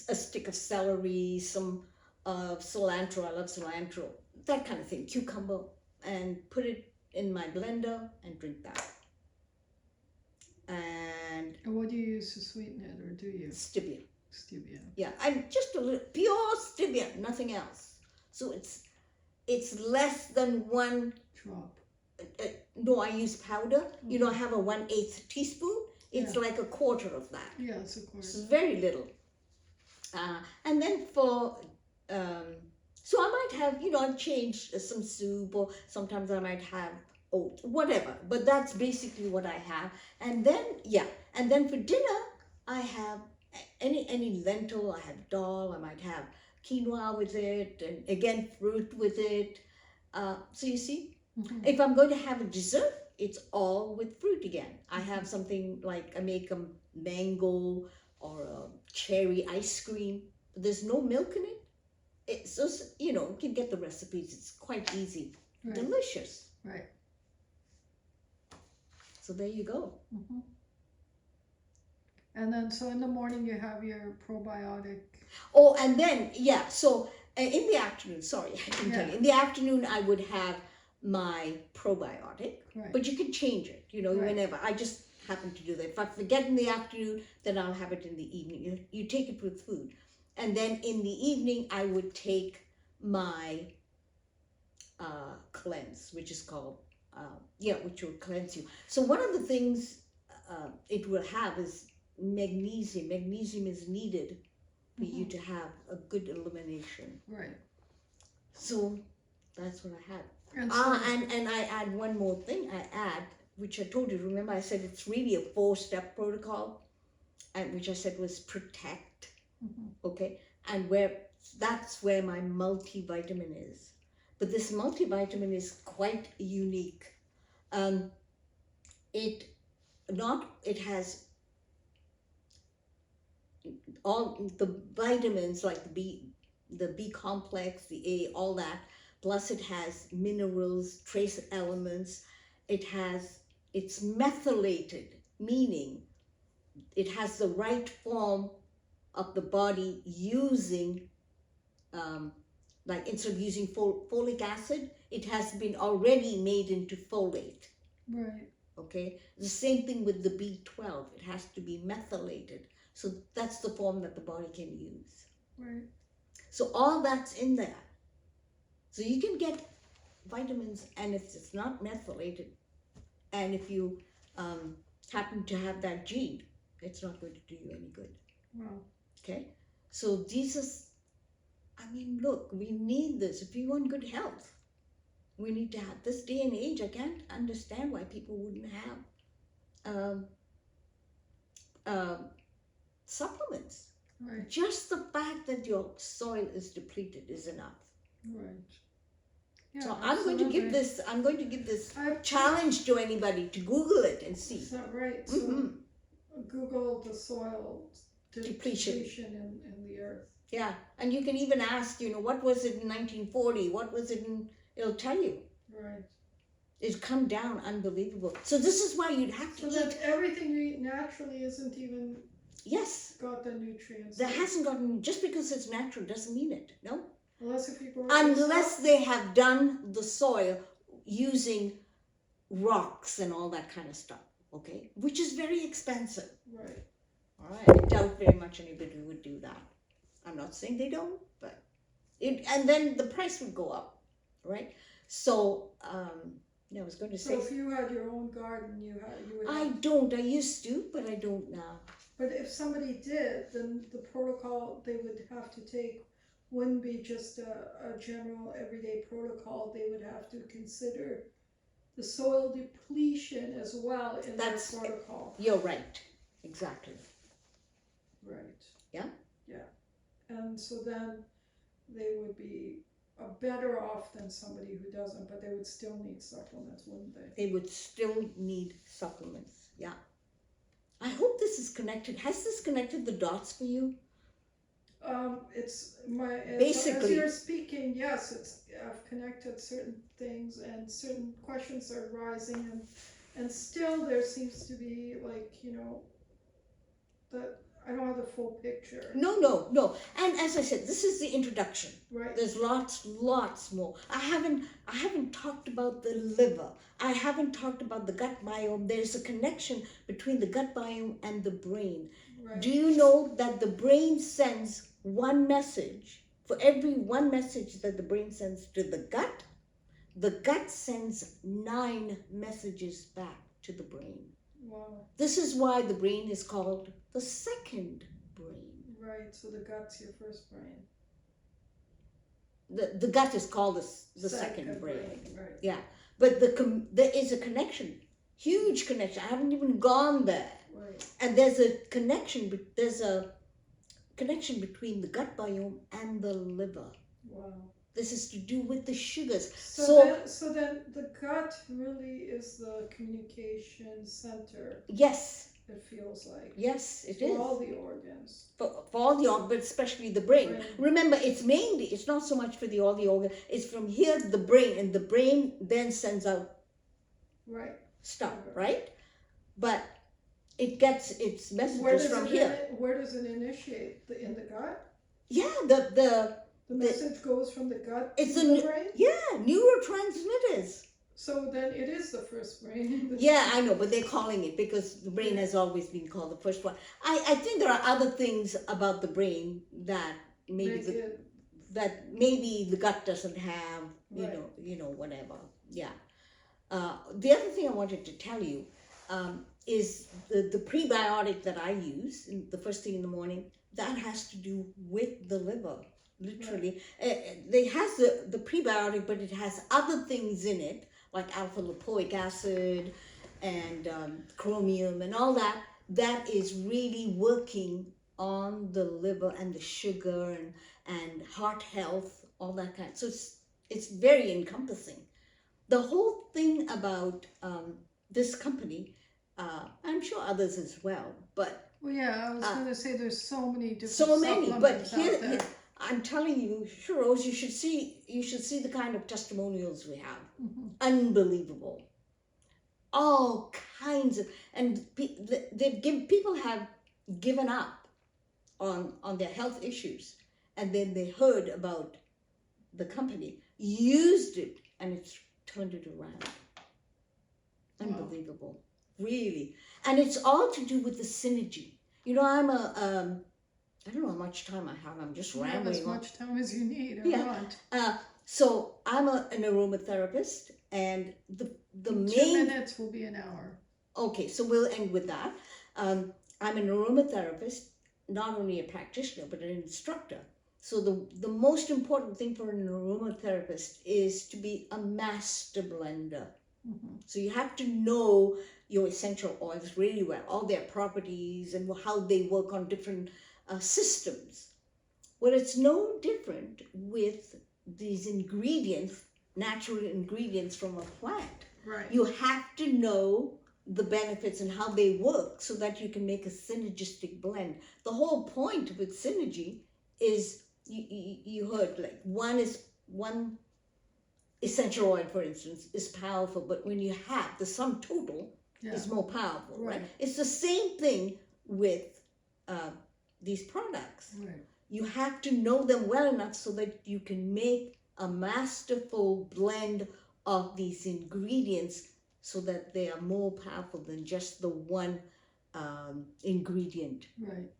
a stick of celery, some cilantro. I love cilantro, that kind of thing, cucumber, and put it in my blender and drink that. And And what do you use to sweeten it, or do you? Stevia. Stevia. Yeah, and just a little pure stevia, nothing else. So it's less than one. Drop. No, I use powder. You know, I have a 1/8 teaspoon. It's Yeah. like a quarter of that. Yeah, it's a quarter. So it's very little. And then so I might have, you know, I've changed some soup, or sometimes I might have oats, whatever. But that's basically what I have. And then for dinner, I have any lentil. I have dal. I might have quinoa with it, and again fruit with it. So you see, if I'm going to have a dessert, it's all with fruit again. I have something like I make a mango or a cherry ice cream. There's no milk in it. It's just, you know, you can get the recipes. It's quite easy. Right. Delicious. Right. So there you go. And then, so in the morning you have your probiotic. Oh, and then, yeah, so in the afternoon, sorry, I didn't tell you. In the afternoon, I would have my probiotic, Right. but you can change it, you know, Right. whenever. I just happen to do that. If I forget in the afternoon, then I'll have it in the evening. You take it with food. And then in the evening, I would take my cleanse, which is called, which will cleanse you. So one of the things it will have is magnesium. Magnesium is needed for you to have a good elimination. Right. So that's what I had. And so, And I add one more thing. I add, which I told you, remember I said it's really a 4-step protocol, and which I said was protect. Okay, and that's where my multivitamin is. But this multivitamin is quite unique. It has all the vitamins like the B complex, the A, all that. Plus it has minerals, trace elements. It's methylated, meaning it has the right form of the body using, like instead of using folic acid, it has been already made into folate. right. Okay, the same thing with the B12. It has to be methylated. So that's the form that the body can use. Right. So all that's in there. So you can get vitamins, and if it's not methylated, and if you happen to have that gene, it's not going to do you any good. Wow. Okay, so look, we need this. If we want good health, we need to have this day and age. I can't understand why people wouldn't have supplements. Right. Just the fact that your soil is depleted is enough. Right. Yeah, So I'm going to give this challenge to anybody to Google it and see. Is that right? So Google the soil Depletion. in the earth. Yeah, and you can even ask, you know, what was it in 1940? What was it in? It'll tell you. Right. It's come down unbelievable. So this is why you'd have to So eat. that everything you eat naturally isn't even Yes, got the nutrients. that hasn't gotten, just because it's natural doesn't mean it. No. Unless if you grow Unless they have done the soil using rocks and all that kind of stuff, okay? Which is very expensive. Right. All right, I doubt very much anybody would do that. I'm not saying they don't, but and then the price would go up, right? So, I was going to say. So if you had your own garden, you would. I don't. I used to, but I don't now. But if somebody did, then the protocol they would have to take wouldn't be just a general everyday protocol. They would have to consider the soil depletion as well in their protocol. You're right. Exactly. Right. Yeah? Yeah. And so then they would be better off than somebody who doesn't, but they would still need supplements, wouldn't they? They would still need supplements. Yeah. I hope this is connected. Has this connected the dots for you? As you're speaking, yes, I've connected certain things and certain questions are rising, and still there seems to be, like, you know, that I don't have the full picture. No. And as I said, this is the introduction. Right. There's lots more. I haven't talked about the liver. I haven't talked about the gut biome. There's a connection between the gut biome and the brain. Right. Do you know that the brain sends one message? For every one message that the brain sends to the gut sends 9 messages back to the brain. Wow. This is why the brain is called the second brain. Right. So the gut's your first brain. The gut is called the second brain. Right. Yeah, but there is a connection, huge connection. I haven't even gone there. Right. And there's a connection between the gut biome and the liver. Wow. This is to do with the sugars. So then the gut really is the communication center. Yes. It feels like. Yes, it for is. all the organs. For all the organs, but especially the brain. Right. Remember, it's not so much for all the organs. It's from here to the brain, and the brain then sends out stuff, right? But it gets its messages from here. Where does it initiate? In the gut? Yeah, the message goes from the gut to the brain? Yeah, neurotransmitters. So then it is the first brain. Yeah, I know, but they're calling it because the brain has always been called the first one. I think there are other things about the brain that maybe the gut doesn't have, you know, whatever. Yeah. The other thing I wanted to tell you is the prebiotic that I use the first thing in the morning, that has to do with the liver. Literally, it has the prebiotic, but it has other things in it, like alpha lipoic acid and chromium and all that. That is really working on the liver and the sugar and heart health, all that kind. So it's very encompassing. The whole thing about this company, I'm sure others as well, but well, yeah, I was going to say there's so many different but supplements out there. I'm telling you, Rose, you should see the kind of testimonials we have. Mm-hmm. Unbelievable. All kinds of, and people have given up on their health issues, and then they heard about the company, used it, and it's turned it around. Unbelievable. Wow. Really. And it's all to do with the synergy. You know, I don't know how much time I have. I'm just rambling. As much time as you need or want. So I'm an aromatherapist, and the 2 main... minutes will be an hour. Okay, so we'll end with that. I'm an aromatherapist, not only a practitioner, but an instructor. So the most important thing for an aromatherapist is to be a master blender. Mm-hmm. So you have to know your essential oils really well, all their properties and how they work on different systems. Well, it's no different with these ingredients, natural ingredients from a plant. Right. You have to know the benefits and how they work so that you can make a synergistic blend. The whole point with synergy is you heard, like, one essential oil, for instance, is powerful, but when you have the sum total is more powerful, right? It's the same thing with these products. Right. You have to know them well enough so that you can make a masterful blend of these ingredients so that they are more powerful than just the one ingredient. Right.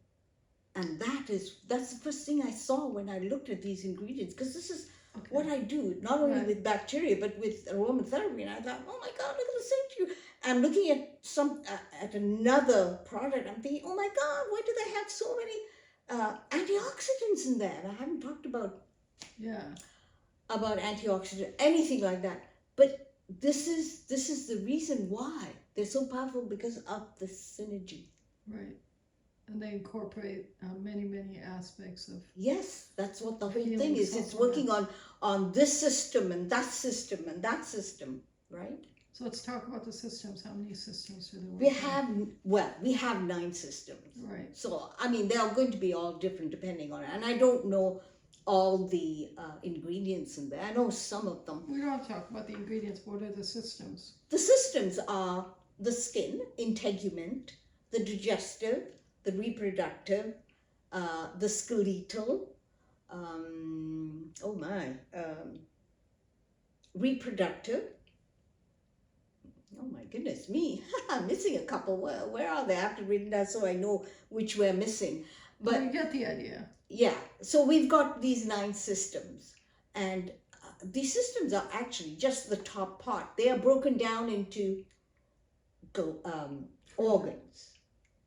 And that's the first thing I saw when I looked at these ingredients, because this is what I do, not only with bacteria, but with aromatherapy. And I thought, oh my God, look at the synergy. I'm looking at at another product. I'm thinking, oh my God, why do they have so many antioxidants in there? And I haven't talked about antioxidant, anything like that. But this is the reason why they're so powerful, because of the synergy. Right. And they incorporate many aspects of... Yes, that's what the whole thing is. It's working on this system and that system and that system, right? So let's talk about the systems. How many systems do there we have 9 systems. Right. So, I mean, they are going to be all different depending on it. And I don't know all the ingredients in there. I know some of them. We don't talk about the ingredients. What are the systems? The systems are the skin, integument, the digestive, the reproductive, the skeletal, reproductive. Oh my goodness me, I'm missing a couple. Where are they? I have to read that so I know which we're missing. But you get the idea. Yeah, so we've got these 9 systems, and these systems are actually just the top part. They are broken down into organs.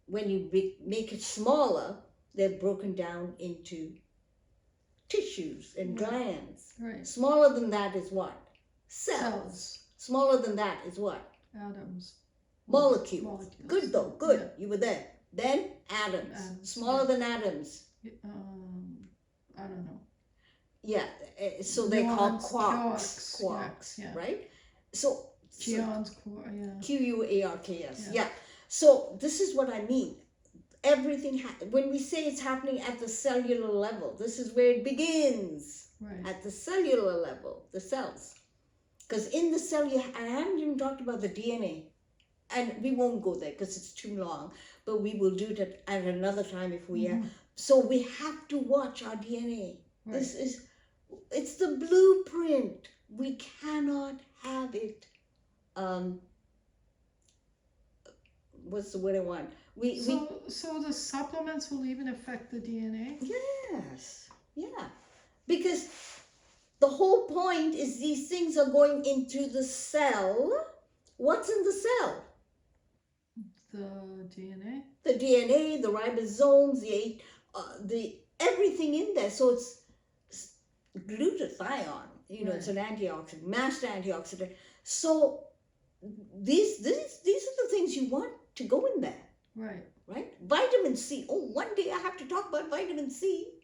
When you make it smaller, they're broken down into tissues and glands. Right. Smaller than that is what? Cells. Smaller than that is what? Atoms. Molecules. Good though, good. Yeah. You were there. Then atoms. Smaller than atoms. I don't know. Yeah, so they're called quarks. Quarks, Yeah. right? So Geons, Quarks. Yeah. So this is what I mean. Everything, when we say it's happening at the cellular level, this is where it begins. Right. At the cellular level, the cells. Because in the cell, I haven't even talked about the DNA. And we won't go there because it's too long. But we will do it at another time if we are. So we have to watch our DNA. Right. It's the blueprint. We cannot have it. What's the word I want? So the supplements will even affect the DNA? Yes. Yeah. Because the whole point is these things are going into the cell. What's in the cell? The DNA. The DNA, the ribosomes, the everything in there. So it's glutathione. It's an antioxidant, master antioxidant. So these are the things you want to go in there. Right. Right? Vitamin C. Oh, one day I have to talk about vitamin C.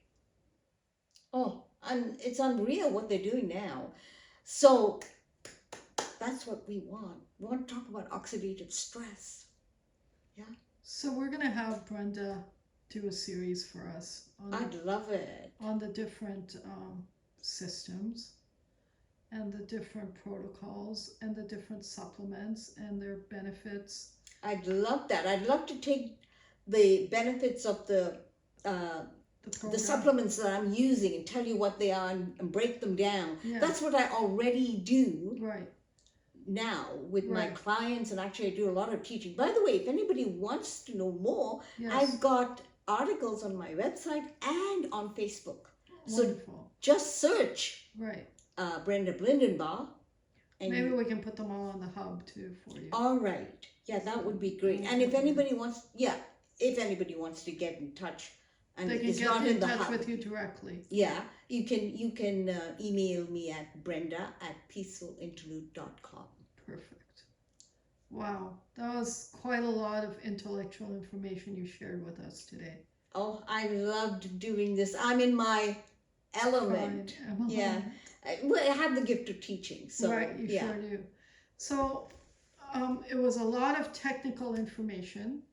Oh, and it's unreal what they're doing now. So that's what we want. We want to talk about oxidative stress. Yeah. So we're going to have Brenda do a series for us. I'd love it. On the different systems and the different protocols and the different supplements and their benefits. I'd love that. I'd love to take the benefits of the supplements that I'm using and tell you what they are and break them down. Yeah. That's what I already do. Right. Now with my clients, and actually I do a lot of teaching. By the way, if anybody wants to know more, I've got articles on my website and on Facebook. Wonderful. So just search Brenda Blindenbach. And maybe we can put them all on the hub too for you. All right. Yeah, that would be great. And if anybody wants to get in touch, and they can it's get not in the touch hub with you directly. Yeah, you can email me at brenda@peacefulinterlude.com. Perfect. Wow, that was quite a lot of intellectual information you shared with us today. Oh, I loved doing this. I'm in my element. Yeah, I have the gift of teaching. So right, you sure do. So it was a lot of technical information.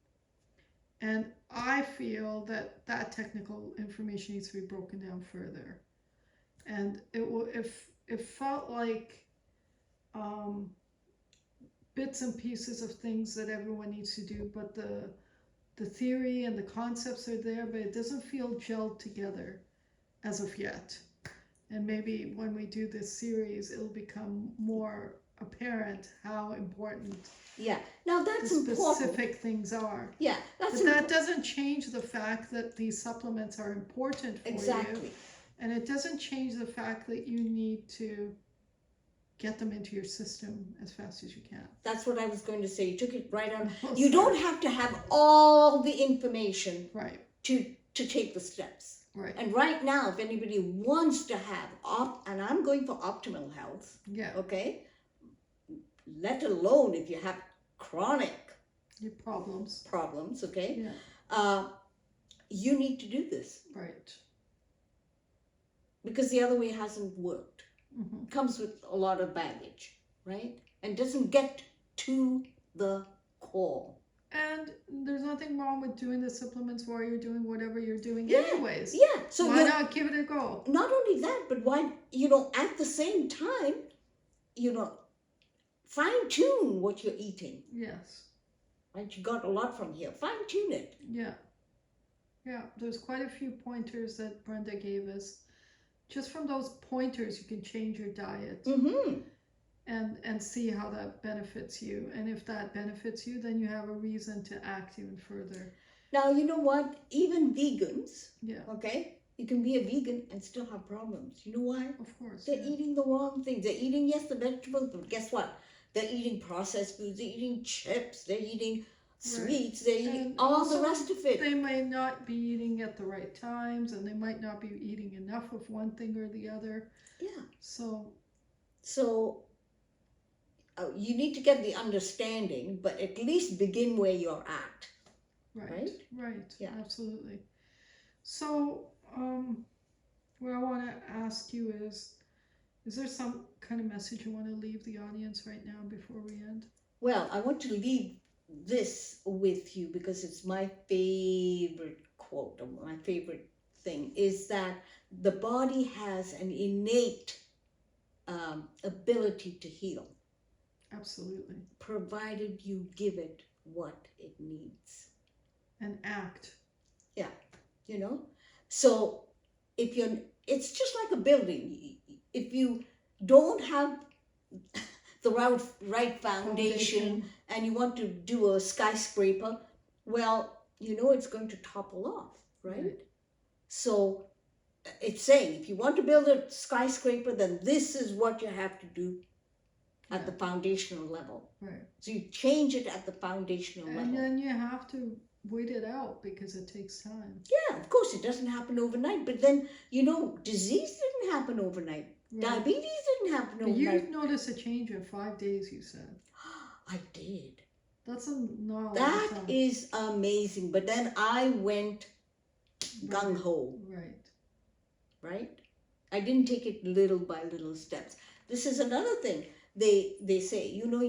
And I feel that technical information needs to be broken down further. And it felt like bits and pieces of things that everyone needs to do, but the theory and the concepts are there, but it doesn't feel gelled together as of yet. And maybe when we do this series, it'll become more apparent how important now that's the specific things are. That doesn't change the fact that these supplements are important for you, and it doesn't change the fact that you need to get them into your system as fast as you can. That's what I was going to say. You took it right on. You don't have to have all the information to take the steps. Right. And right now, if anybody wants to have and I'm going for optimal health. Yeah. Okay. Let alone if you have chronic problems, okay? Yeah. You need to do this. Right. Because the other way hasn't worked. Mm-hmm. Comes with a lot of baggage, right? And doesn't get to the core. And there's nothing wrong with doing the supplements while you're doing whatever you're doing anyways. Yeah. So why not give it a go? Not only that, but why, at the same time, fine-tune what you're eating. Yes. Right? You got a lot from here. Fine-tune it. Yeah. Yeah, there's quite a few pointers that Brenda gave us. Just from those pointers, you can change your diet Mm-hmm. and see how that benefits you. And if that benefits you, then you have a reason to act even further. Now, you know what? Even vegans, Yeah, okay, you can be a vegan and still have problems. You know why? of course. They're Yeah. eating the wrong things. They're eating, yes, the vegetables, but guess what? They're eating processed foods. They're eating chips. They're eating sweets. They're eating And all also, the rest of it. they may not be eating at the right times, and they might not be eating enough of one thing or the other. Yeah. So, So you need to get the understanding, but at least begin where you're at. right, Right? Yeah. absolutely. So, what I want to ask you is there some kind of message you want to leave the audience right now before we end? Well, I want to leave this with you because it's my favorite quote, or my favorite thing is that the body has an innate ability to heal, Absolutely. provided you give it what it needs. And act. Yeah, you know. So if you're, it's just like a building. If you don't have the right foundation and you want to do a skyscraper, well, you know it's going to topple off, right? So it's saying if you want to build a skyscraper, then this is what you have to do at the foundational level. Right. So you change it at the foundational And level. then you have to wait it out because it takes time. Yeah, of course, it doesn't happen overnight. But then, you know, disease didn't happen overnight. Right. Diabetes didn't happen But overnight. you noticed a change in 5 days, you said. I did. That's not That is amazing. But then I went gung ho, right? I didn't take it little by little steps. This is another thing. They say, you know,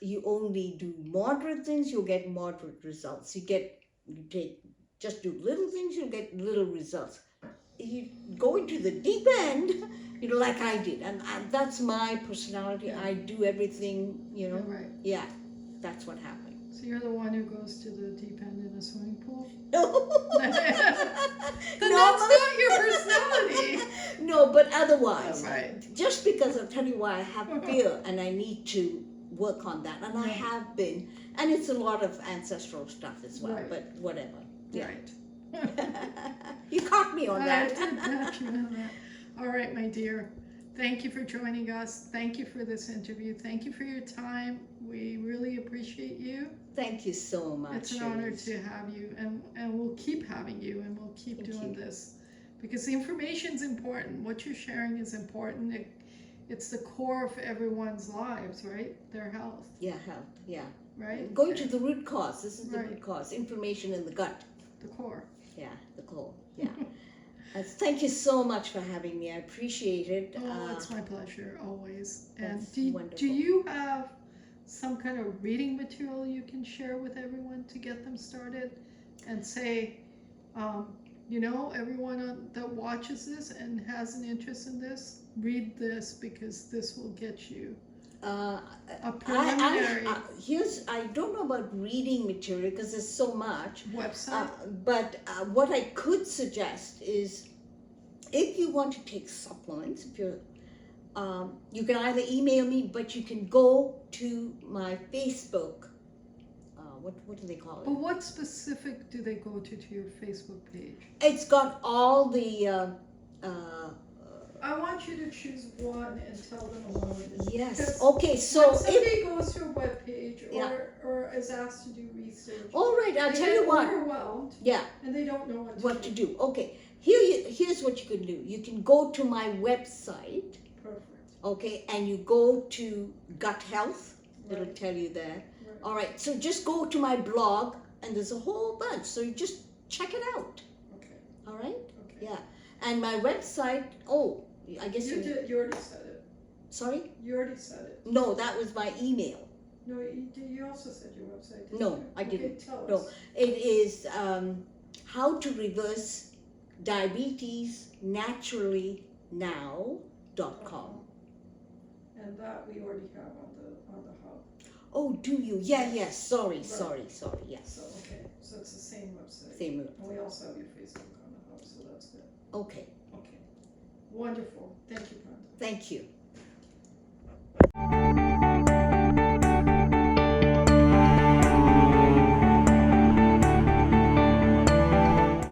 you only do moderate things, you'll get moderate results. Just do little things, you'll get little results. You go into the deep end, you know, like I did, and that's my personality. Yeah. I do everything, you know. Right. Yeah, that's what happened. So you're the one who goes to the deep end in a swimming pool? No. Then that's not your personality. No, but otherwise, Right. just because I'll tell you why I have fear and I need to work on that, and I have been, and it's a lot of ancestral stuff as well, Right. but whatever. Yeah. Right. You caught me on I that. did catch you on that. All right, my dear. Thank you for joining us. Thank you for this interview. Thank you for your time. We really appreciate you. Thank you so much. It's an honor to have you, and we'll keep having you, and we'll keep doing this because the information's important. What you're sharing is important. It's the core of everyone's lives, right? Their health. Yeah, health. Yeah. Right? Going to the root cause. This is the Right. root cause. Inflammation in the gut. The core. Yeah, the core. Yeah. Thank you so much for having me. I appreciate it. Oh, it's my pleasure, always. And That's do wonderful. you have some kind of reading material you can share with everyone to get them started? And say, you know, everyone that watches this and has an interest in this, read this because this will get you a preliminary I don't know about reading material because there's so much. website. But what I could suggest is if you want to take supplements, if you're, you can either email me, but you can go to my Facebook. What do they call But it? what specific do they go to your Facebook page? It's got all the. I want you to choose one and tell them about it. Yes. Because Okay. So when somebody goes to a web page Yeah. or is asked to do research, all right, I'll they tell get you what. overwhelmed Yeah. and they don't know What to do? Okay. Here's what you can do. You can go to my website. Perfect. Okay, and you go to gut health. It'll Right. tell you there. Right. All right. So just go to my blog, and there's a whole bunch. So you just check it out. Okay. All right. Okay. Yeah. And my website. Oh, I guess You already said it. Sorry. You already said it. No, that was my email. No, you also said your website. Didn't No, you? I didn't. Okay, tell No. us. It is how to reverse diabetes naturally now.com. And and that we already have on the hub. Oh, do you? Yeah, yes. Sorry, Right. sorry. Yes. So, okay, so it's the same website. Same. And we also have your Facebook on the hub, so that's good. Okay. Okay, wonderful. Thank you, Brenda. Thank you.